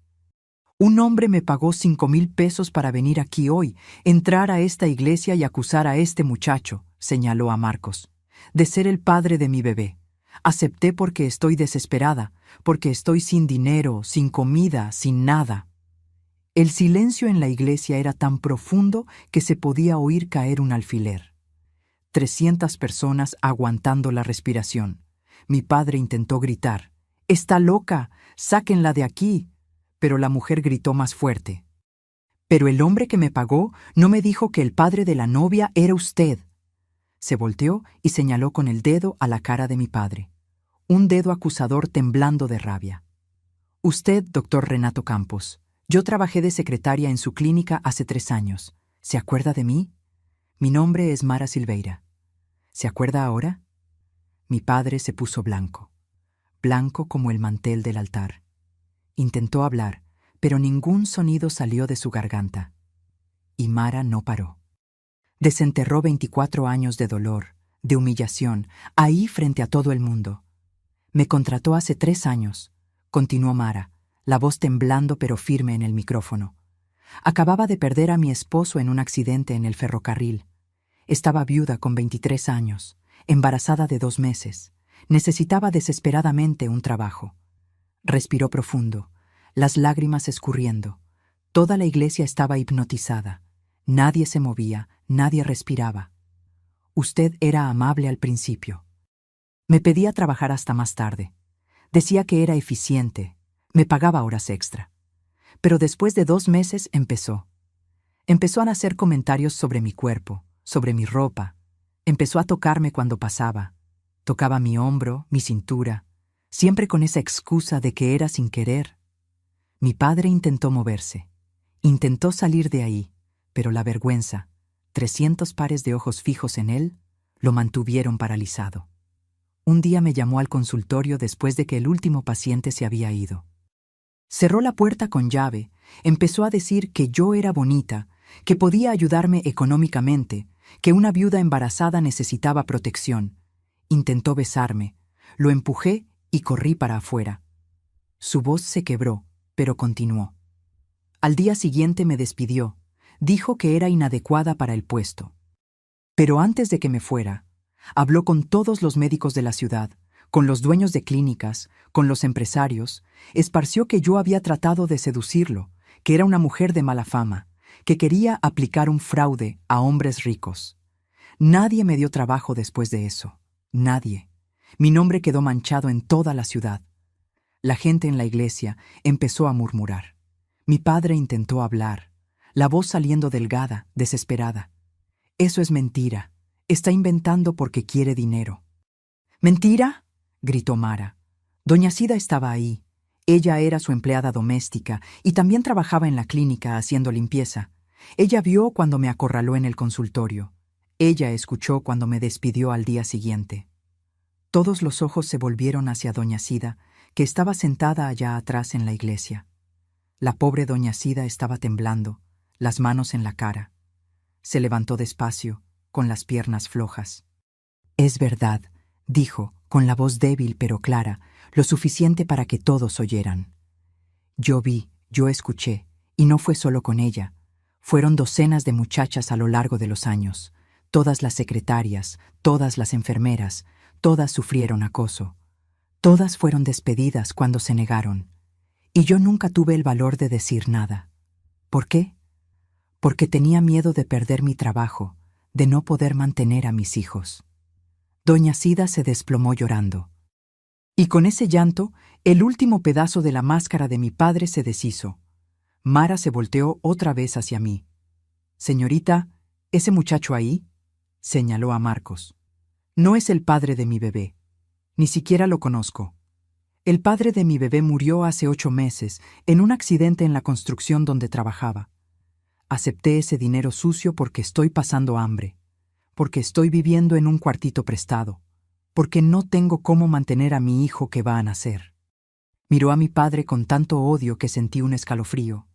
Un hombre me pagó 5,000 pesos para venir aquí hoy, entrar a esta iglesia y acusar a este muchacho», señaló a Marcos, «de ser el padre de mi bebé. Acepté porque estoy desesperada, porque estoy sin dinero, sin comida, sin nada». El silencio en la iglesia era tan profundo que se podía oír caer un alfiler. 300 personas aguantando la respiración. Mi padre intentó gritar: «¡Está loca! ¡Sáquenla de aquí!». Pero la mujer gritó más fuerte: «Pero el hombre que me pagó no me dijo que el padre de la novia era usted». Se volteó y señaló con el dedo a la cara de mi padre. Un dedo acusador temblando de rabia. «Usted, doctor Renato Campos. Yo trabajé de secretaria en su clínica hace 3 años. ¿Se acuerda de mí? Mi nombre es Mara Silveira. ¿Se acuerda ahora?». Mi padre se puso blanco, blanco como el mantel del altar. Intentó hablar, pero ningún sonido salió de su garganta. Y Mara no paró. Desenterró 24 años de dolor, de humillación, ahí frente a todo el mundo. «Me contrató hace 3 años», continuó Mara, la voz temblando pero firme en el micrófono. «Acababa de perder a mi esposo en un accidente en el ferrocarril. Estaba viuda con 23 años, embarazada de 2 meses. Necesitaba desesperadamente un trabajo». Respiró profundo, las lágrimas escurriendo. Toda la iglesia estaba hipnotizada. Nadie se movía, nadie respiraba. Usted era amable al principio. Me pedía trabajar hasta más tarde. Decía que era eficiente. Me pagaba horas extra. Pero después de 2 meses empezó. Empezó a hacer comentarios sobre mi cuerpo, sobre mi ropa. Empezó a tocarme cuando pasaba. Tocaba mi hombro, mi cintura, siempre con esa excusa de que era sin querer. Mi padre intentó moverse. Intentó salir de ahí, pero la vergüenza, 300 pares de ojos fijos en él, lo mantuvieron paralizado. Un día me llamó al consultorio después de que el último paciente se había ido. Cerró la puerta con llave, empezó a decir que yo era bonita, que podía ayudarme económicamente, que una viuda embarazada necesitaba protección. Intentó besarme, lo empujé y corrí para afuera. Su voz se quebró, pero continuó. Al día siguiente me despidió, dijo que era inadecuada para el puesto. Pero antes de que me fuera, habló con todos los médicos de la ciudad, con los dueños de clínicas, con los empresarios, esparció que yo había tratado de seducirlo, que era una mujer de mala fama, que quería aplicar un fraude a hombres ricos. Nadie me dio trabajo después de eso. Nadie. Mi nombre quedó manchado en toda la ciudad. La gente en la iglesia empezó a murmurar. Mi padre intentó hablar, la voz saliendo delgada, desesperada. Eso es mentira. Está inventando porque quiere dinero. ¿Mentira?, gritó Mara. Doña Sida estaba ahí. Ella era su empleada doméstica y también trabajaba en la clínica haciendo limpieza. Ella vio cuando me acorraló en el consultorio. Ella escuchó cuando me despidió al día siguiente. Todos los ojos se volvieron hacia doña Sida, que estaba sentada allá atrás en la iglesia. La pobre doña Sida estaba temblando, las manos en la cara. Se levantó despacio, con las piernas flojas. «Es verdad», dijo, con la voz débil pero clara, lo suficiente para que todos oyeran. Yo vi, yo escuché, y no fue solo con ella. Fueron docenas de muchachas a lo largo de los años. Todas las secretarias, todas las enfermeras, todas sufrieron acoso. Todas fueron despedidas cuando se negaron. Y yo nunca tuve el valor de decir nada. ¿Por qué? Porque tenía miedo de perder mi trabajo, de no poder mantener a mis hijos. Doña Sida se desplomó llorando. Y con ese llanto, el último pedazo de la máscara de mi padre se deshizo. Mara se volteó otra vez hacia mí. «Señorita, ¿ese muchacho ahí?», señaló a Marcos. «No es el padre de mi bebé. Ni siquiera lo conozco. El padre de mi bebé murió hace 8 meses en un accidente en la construcción donde trabajaba. Acepté ese dinero sucio porque estoy pasando hambre, porque estoy viviendo en un cuartito prestado, porque no tengo cómo mantener a mi hijo que va a nacer». Miró a mi padre con tanto odio que sentí un escalofrío.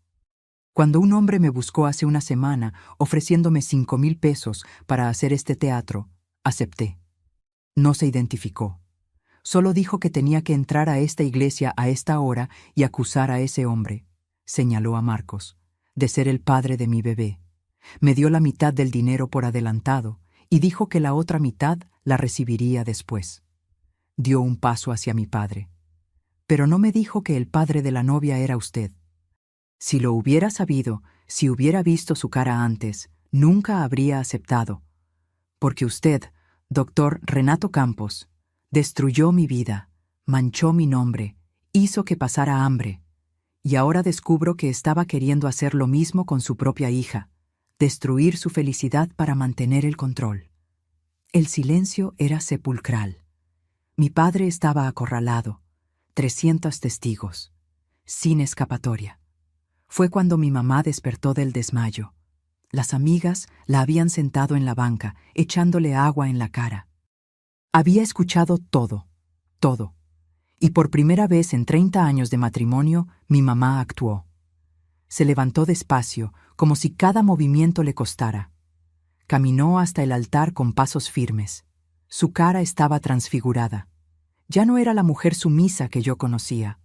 Cuando un hombre me buscó hace una semana ofreciéndome 5,000 pesos para hacer este teatro, acepté. No se identificó. Solo dijo que tenía que entrar a esta iglesia a esta hora y acusar a ese hombre, señaló a Marcos, de ser el padre de mi bebé. Me dio la mitad del dinero por adelantado y dijo que la otra mitad la recibiría después. Dio un paso hacia mi padre. Pero no me dijo que el padre de la novia era usted. Si lo hubiera sabido, si hubiera visto su cara antes, nunca habría aceptado. Porque usted, doctor Renato Campos, destruyó mi vida, manchó mi nombre, hizo que pasara hambre. Y ahora descubro que estaba queriendo hacer lo mismo con su propia hija, destruir su felicidad para mantener el control. El silencio era sepulcral. Mi padre estaba acorralado, 300 testigos, sin escapatoria. Fue cuando mi mamá despertó del desmayo. Las amigas la habían sentado en la banca, echándole agua en la cara. Había escuchado todo, todo. Y por primera vez en 30 años de matrimonio, mi mamá actuó. Se levantó despacio, como si cada movimiento le costara. Caminó hasta el altar con pasos firmes. Su cara estaba transfigurada. Ya no era la mujer sumisa que yo conocía.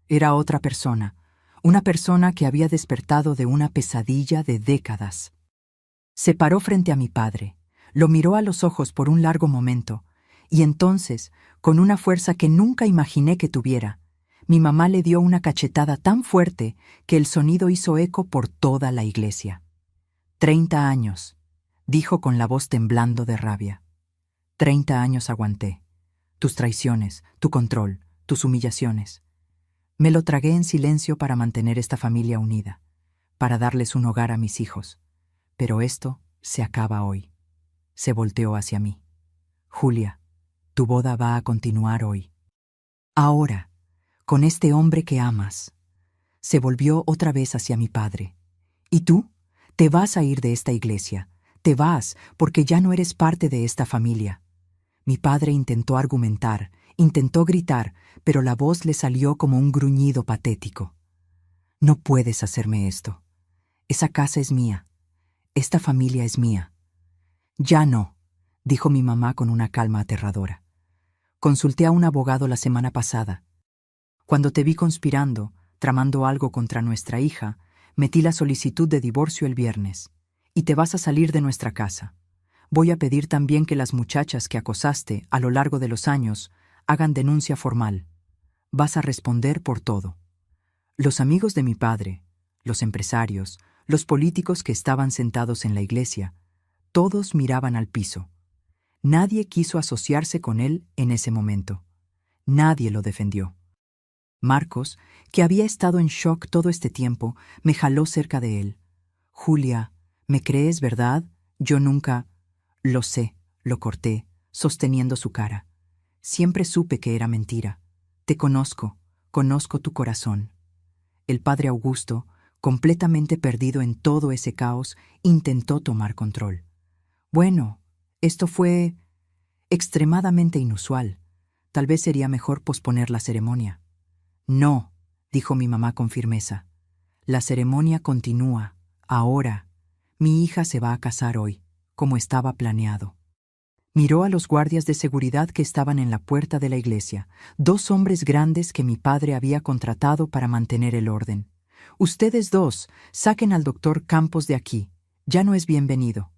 Era otra persona, una persona que había despertado de una pesadilla de décadas. Se paró frente a mi padre, lo miró a los ojos por un largo momento, y entonces, con una fuerza que nunca imaginé que tuviera, Mi mamá le dio una cachetada tan fuerte que el sonido hizo eco por toda la iglesia. 30 años, dijo con la voz temblando de rabia. 30 años aguanté. Tus traiciones, tu control, tus humillaciones. Me lo tragué en silencio para mantener esta familia unida, para darles un hogar a mis hijos. Pero esto se acaba hoy. Se volteó hacia mí. Julia, tu boda va a continuar hoy. Ahora, con este hombre que amas. Se volvió otra vez hacia mi padre. ¿Y tú? Te vas a ir de esta iglesia. Te vas porque ya no eres parte de esta familia. Mi padre intentó argumentar, intentó gritar, pero la voz le salió como un gruñido patético. No puedes hacerme esto. Esa casa es mía. Esta familia es mía. Ya no, dijo mi mamá con una calma aterradora. Consulté a un abogado la semana pasada. Cuando te vi conspirando, tramando algo contra nuestra hija, metí la solicitud de divorcio el viernes. Y te vas a salir de nuestra casa. Voy a pedir también que las muchachas que acosaste a lo largo de los años hagan denuncia formal. Vas a responder por todo. Los amigos de mi padre, los empresarios, los políticos que estaban sentados en la iglesia, todos miraban al piso. Nadie quiso asociarse con él en ese momento. Nadie lo defendió. Marcos, que había estado en shock todo este tiempo, me jaló cerca de él. Julia, ¿me crees, verdad? Yo nunca... Lo sé, lo corté, sosteniendo su cara. Siempre supe que era mentira. Te conozco, conozco tu corazón. El padre Augusto, completamente perdido en todo ese caos, intentó tomar control. Bueno, esto fue extremadamente inusual. Tal vez sería mejor posponer la ceremonia. No, dijo mi mamá con firmeza. La ceremonia continúa, ahora. Mi hija se va a casar hoy, como estaba planeado. Miró a los guardias de seguridad que estaban en la puerta de la iglesia, 2 hombres grandes que mi padre había contratado para mantener el orden. Ustedes 2, saquen al doctor Campos de aquí. Ya no es bienvenido.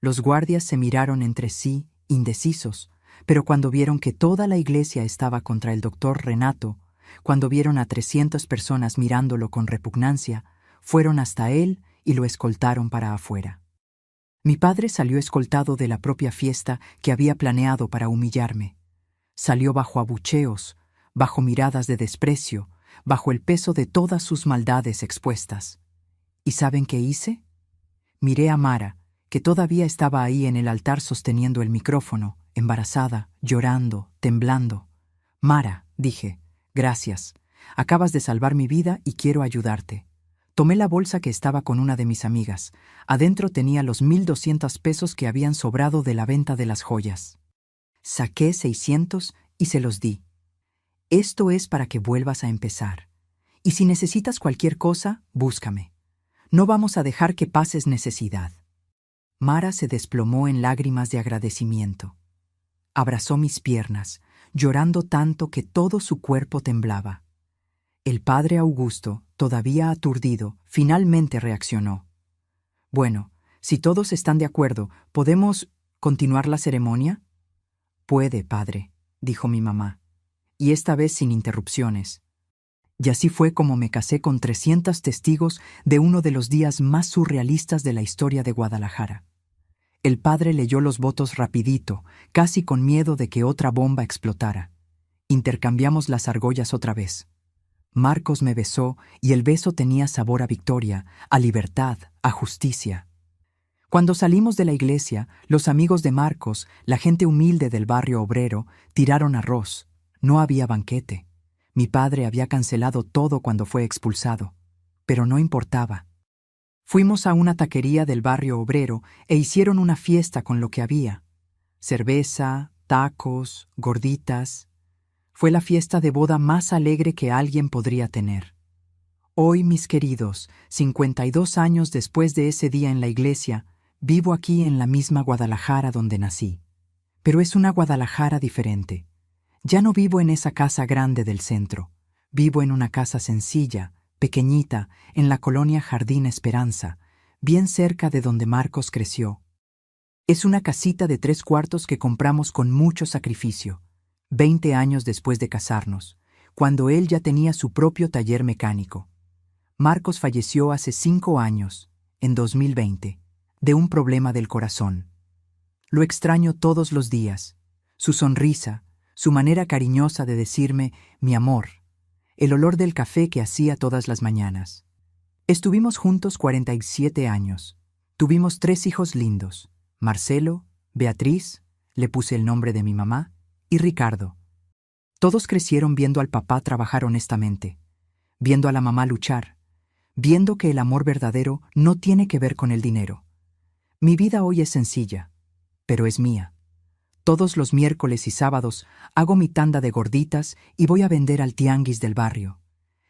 Los guardias se miraron entre sí, indecisos, pero cuando vieron que toda la iglesia estaba contra el doctor Renato, cuando vieron a 300 personas mirándolo con repugnancia, fueron hasta él y lo escoltaron para afuera. Mi padre salió escoltado de la propia fiesta que había planeado para humillarme. Salió bajo abucheos, bajo miradas de desprecio, bajo el peso de todas sus maldades expuestas. ¿Y saben qué hice? Miré a Mara, que todavía estaba ahí en el altar sosteniendo el micrófono, embarazada, llorando, temblando. Mara, dije, gracias. Acabas de salvar mi vida y quiero ayudarte. Tomé la bolsa que estaba con una de mis amigas. Adentro tenía los 1,200 pesos que habían sobrado de la venta de las joyas. Saqué 600 y se los di. Esto es para que vuelvas a empezar. Y si necesitas cualquier cosa, búscame. No vamos a dejar que pases necesidad. Mara se desplomó en lágrimas de agradecimiento. Abrazó mis piernas, llorando tanto que todo su cuerpo temblaba. El padre Augusto, todavía aturdido, finalmente reaccionó. Bueno, si todos están de acuerdo, ¿podemos continuar la ceremonia? Puede, padre, dijo mi mamá, y esta vez sin interrupciones. Y así fue como me casé con 300 testigos de uno de los días más surrealistas de la historia de Guadalajara. El padre leyó los votos rapidito, casi con miedo de que otra bomba explotara. Intercambiamos las argollas otra vez. Marcos me besó y el beso tenía sabor a victoria, a libertad, a justicia. Cuando salimos de la iglesia, los amigos de Marcos, la gente humilde del barrio obrero, tiraron arroz. No había banquete. Mi padre había cancelado todo cuando fue expulsado. Pero no importaba. Fuimos a una taquería del barrio obrero e hicieron una fiesta con lo que había. Cerveza, tacos, gorditas. Fue la fiesta de boda más alegre que alguien podría tener. Hoy, mis queridos, 52 años después de ese día en la iglesia, vivo aquí en la misma Guadalajara donde nací. Pero es una Guadalajara diferente. Ya no vivo en esa casa grande del centro. Vivo en una casa sencilla, pequeñita, en la colonia Jardín Esperanza, bien cerca de donde Marcos creció. Es una casita de 3 cuartos que compramos con mucho sacrificio. 20 años después de casarnos, cuando él ya tenía su propio taller mecánico. Marcos falleció hace 5 años, en 2020, de un problema del corazón. Lo extraño todos los días, su sonrisa, su manera cariñosa de decirme mi amor, el olor del café que hacía todas las mañanas. Estuvimos juntos 47 años. Tuvimos 3 hijos lindos, Marcelo, Beatriz, le puse el nombre de mi mamá, y Ricardo. Todos crecieron viendo al papá trabajar honestamente, viendo a la mamá luchar, viendo que el amor verdadero no tiene que ver con el dinero. Mi vida hoy es sencilla, pero es mía. Todos los miércoles y sábados hago mi tanda de gorditas y voy a vender al tianguis del barrio.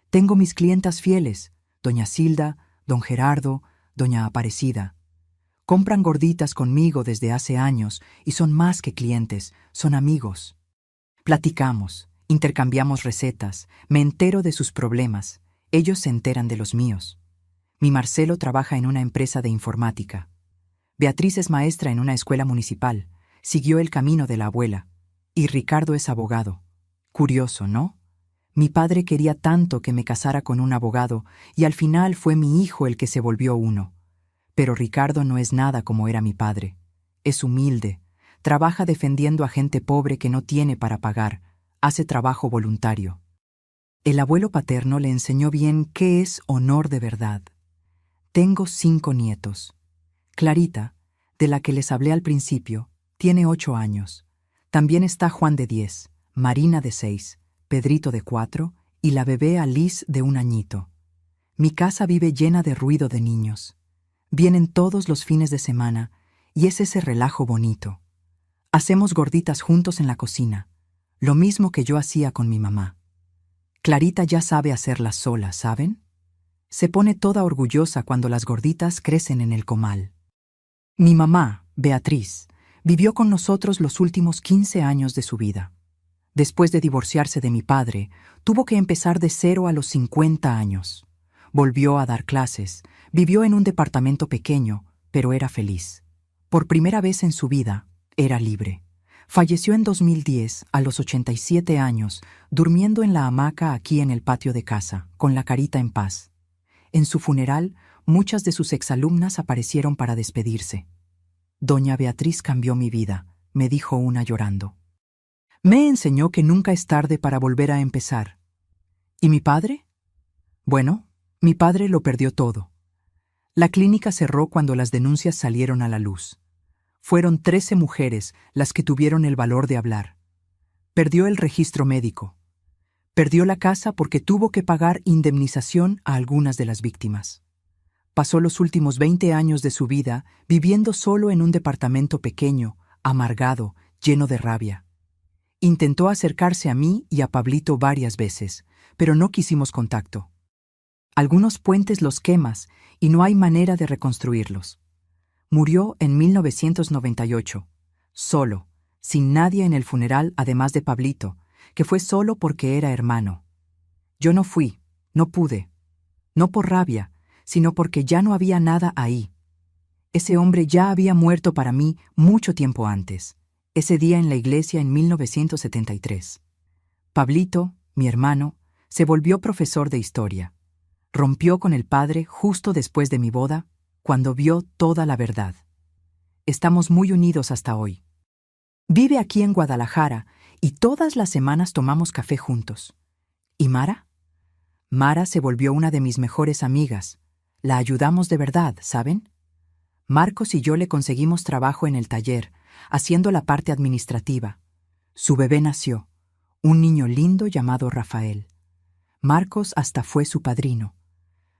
Tengo mis clientas fieles, doña Silda, don Gerardo, doña Aparecida. Compran gorditas conmigo desde hace años y son más que clientes, son amigos. Platicamos, intercambiamos recetas, me entero de sus problemas, ellos se enteran de los míos. Mi Marcelo trabaja en una empresa de informática. Beatriz es maestra en una escuela municipal, siguió el camino de la abuela. Y Ricardo es abogado. Curioso, ¿no? Mi padre quería tanto que me casara con un abogado y al final fue mi hijo el que se volvió uno. Pero Ricardo no es nada como era mi padre. Es humilde, trabaja defendiendo a gente pobre que no tiene para pagar, hace trabajo voluntario. El abuelo paterno le enseñó bien qué es honor de verdad. Tengo 5 nietos. Clarita, de la que les hablé al principio, tiene 8 años. También está Juan de 10, Marina de 6, Pedrito de 4 y la bebé Alice de 1 añito. Mi casa vive llena de ruido de niños. Vienen todos los fines de semana y es ese relajo bonito. Hacemos gorditas juntos en la cocina, lo mismo que yo hacía con mi mamá. Clarita ya sabe hacerlas sola, ¿saben? Se pone toda orgullosa cuando las gorditas crecen en el comal. Mi mamá, Beatriz, vivió con nosotros los últimos 15 años de su vida. Después de divorciarse de mi padre, tuvo que empezar de cero a los 50 años. Volvió a dar clases, vivió en un departamento pequeño, pero era feliz. Por primera vez en su vida, era libre. Falleció en 2010, a los 87 años, durmiendo en la hamaca aquí en el patio de casa, con la carita en paz. En su funeral, muchas de sus exalumnas aparecieron para despedirse. Doña Beatriz cambió mi vida, me dijo una llorando. Me enseñó que nunca es tarde para volver a empezar. ¿Y mi padre? Bueno, mi padre lo perdió todo. La clínica cerró cuando las denuncias salieron a la luz. Fueron 13 mujeres las que tuvieron el valor de hablar. Perdió el registro médico. Perdió la casa porque tuvo que pagar indemnización a algunas de las víctimas. Pasó los últimos 20 años de su vida viviendo solo en un departamento pequeño, amargado, lleno de rabia. Intentó acercarse a mí y a Pablito varias veces, pero no quisimos contacto. Algunos puentes los quemas y no hay manera de reconstruirlos. Murió en 1998, solo, sin nadie en el funeral además de Pablito, que fue solo porque era hermano. Yo no fui, no pude, no por rabia, sino porque ya no había nada ahí. Ese hombre ya había muerto para mí mucho tiempo antes, ese día en la iglesia en 1973. Pablito, mi hermano, se volvió profesor de historia. Rompió con el padre justo después de mi boda, cuando vio toda la verdad. Estamos muy unidos hasta hoy. Vive aquí en Guadalajara y todas las semanas tomamos café juntos. ¿Y Mara? Mara se volvió una de mis mejores amigas. La ayudamos de verdad, ¿saben? Marcos y yo le conseguimos trabajo en el taller, haciendo la parte administrativa. Su bebé nació, un niño lindo llamado Rafael. Marcos hasta fue su padrino.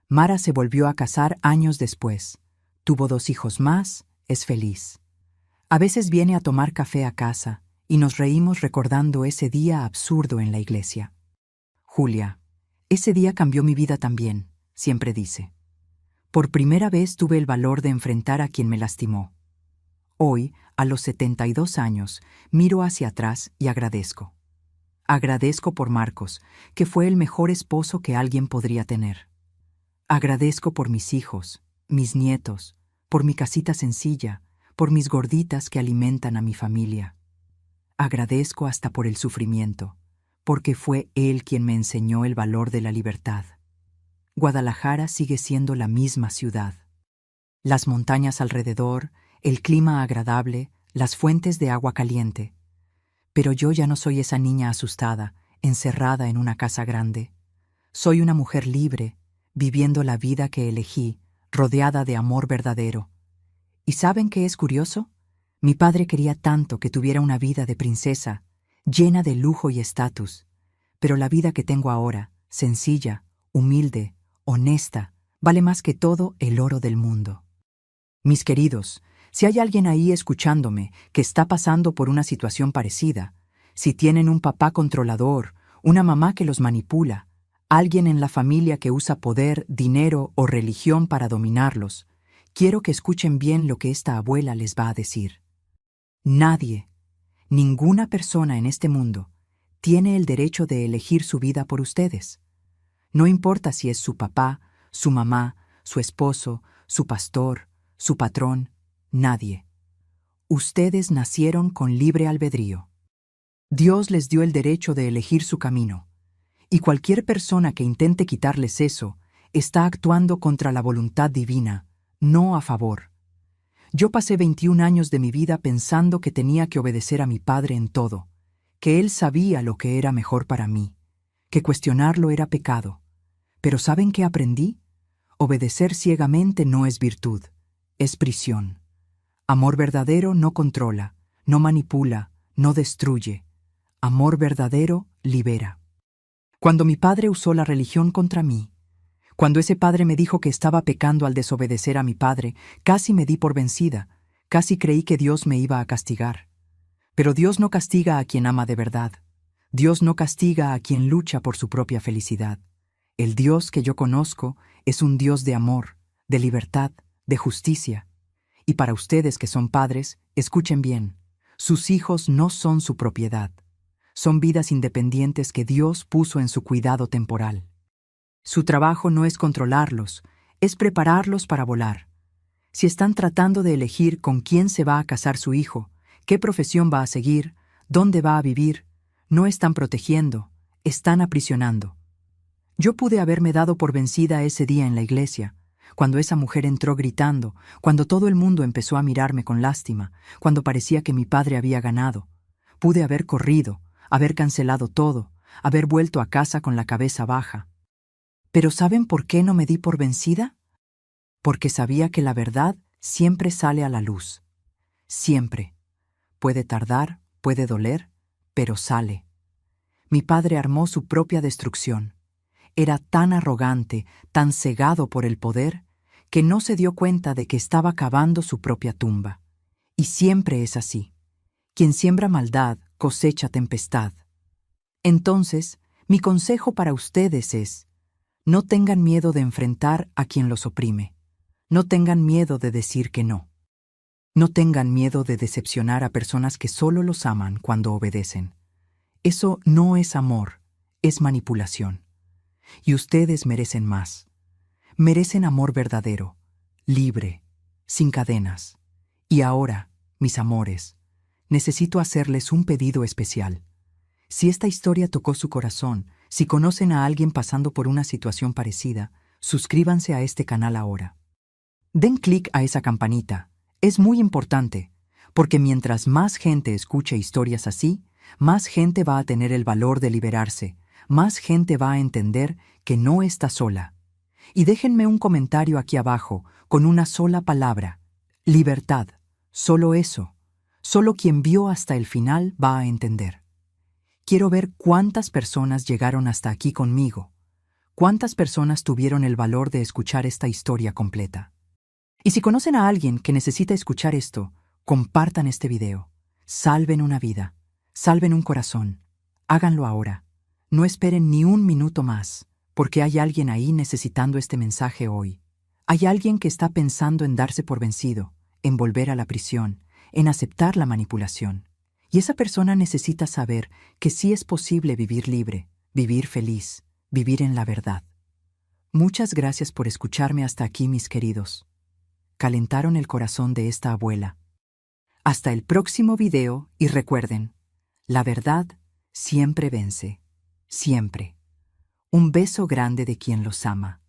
Mara se volvió a casar años después. Tuvo 2 hijos más, es feliz. A veces viene a tomar café a casa y nos reímos recordando ese día absurdo en la iglesia. Julia, ese día cambió mi vida también, siempre dice. Por primera vez tuve el valor de enfrentar a quien me lastimó. Hoy, a los 72 años, miro hacia atrás y agradezco. Agradezco por Marcos, que fue el mejor esposo que alguien podría tener. Agradezco por mis hijos, mis nietos, por mi casita sencilla, por mis gorditas que alimentan a mi familia. Agradezco hasta por el sufrimiento, porque fue él quien me enseñó el valor de la libertad. Guadalajara sigue siendo la misma ciudad. Las montañas alrededor, el clima agradable, las fuentes de agua caliente. Pero yo ya no soy esa niña asustada, encerrada en una casa grande. Soy una mujer libre, viviendo la vida que elegí, rodeada de amor verdadero. ¿Y saben qué es curioso? Mi padre quería tanto que tuviera una vida de princesa, llena de lujo y estatus. Pero la vida que tengo ahora, sencilla, humilde, honesta, vale más que todo el oro del mundo. Mis queridos, si hay alguien ahí escuchándome que está pasando por una situación parecida, si tienen un papá controlador, una mamá que los manipula, alguien en la familia que usa poder, dinero o religión para dominarlos, quiero que escuchen bien lo que esta abuela les va a decir. Nadie, ninguna persona en este mundo, tiene el derecho de elegir su vida por ustedes. No importa si es su papá, su mamá, su esposo, su pastor, su patrón, nadie. Ustedes nacieron con libre albedrío. Dios les dio el derecho de elegir su camino, y cualquier persona que intente quitarles eso está actuando contra la voluntad divina, no a favor. Yo pasé 21 años de mi vida pensando que tenía que obedecer a mi padre en todo, que él sabía lo que era mejor para mí, que cuestionarlo era pecado. Pero ¿saben qué aprendí? Obedecer ciegamente no es virtud, es prisión. Amor verdadero no controla, no manipula, no destruye. Amor verdadero libera. Cuando mi padre usó la religión contra mí, cuando ese padre me dijo que estaba pecando al desobedecer a mi padre, casi me di por vencida, casi creí que Dios me iba a castigar. Pero Dios no castiga a quien ama de verdad. Dios no castiga a quien lucha por su propia felicidad. El Dios que yo conozco es un Dios de amor, de libertad, de justicia. Y para ustedes que son padres, escuchen bien, sus hijos no son su propiedad. Son vidas independientes que Dios puso en su cuidado temporal. Su trabajo no es controlarlos, es prepararlos para volar. Si están tratando de elegir con quién se va a casar su hijo, qué profesión va a seguir, dónde va a vivir, no están protegiendo, están aprisionando. Yo pude haberme dado por vencida ese día en la iglesia, cuando esa mujer entró gritando, cuando todo el mundo empezó a mirarme con lástima, cuando parecía que mi padre había ganado. Pude haber corrido, haber cancelado todo, haber vuelto a casa con la cabeza baja. ¿Pero saben por qué no me di por vencida? Porque sabía que la verdad siempre sale a la luz. Siempre. Puede tardar, puede doler, pero sale. Mi padre armó su propia destrucción. Era tan arrogante, tan cegado por el poder, que no se dio cuenta de que estaba cavando su propia tumba. Y siempre es así. Quien siembra maldad cosecha tempestad. Entonces, mi consejo para ustedes es: no tengan miedo de enfrentar a quien los oprime. No tengan miedo de decir que no. No tengan miedo de decepcionar a personas que solo los aman cuando obedecen. Eso no es amor, es manipulación. Y ustedes merecen más. Merecen amor verdadero, libre, sin cadenas. Y ahora, mis amores, necesito hacerles un pedido especial. Si esta historia tocó su corazón, si conocen a alguien pasando por una situación parecida, suscríbanse a este canal ahora. Den clic a esa campanita. Es muy importante, porque mientras más gente escuche historias así, más gente va a tener el valor de liberarse, más gente va a entender que no está sola. Y déjenme un comentario aquí abajo con una sola palabra: libertad. Solo eso. Solo quien vio hasta el final va a entender. Quiero ver cuántas personas llegaron hasta aquí conmigo, cuántas personas tuvieron el valor de escuchar esta historia completa. Y si conocen a alguien que necesita escuchar esto, compartan este video. Salven una vida, salven un corazón. Háganlo ahora. No esperen ni un minuto más, porque hay alguien ahí necesitando este mensaje hoy. Hay alguien que está pensando en darse por vencido, en volver a la prisión, en aceptar la manipulación. Y esa persona necesita saber que sí es posible vivir libre, vivir feliz, vivir en la verdad. Muchas gracias por escucharme hasta aquí, mis queridos. Calentaron el corazón de esta abuela. Hasta el próximo video y recuerden, la verdad siempre vence. siempre. Un beso grande de quien los ama.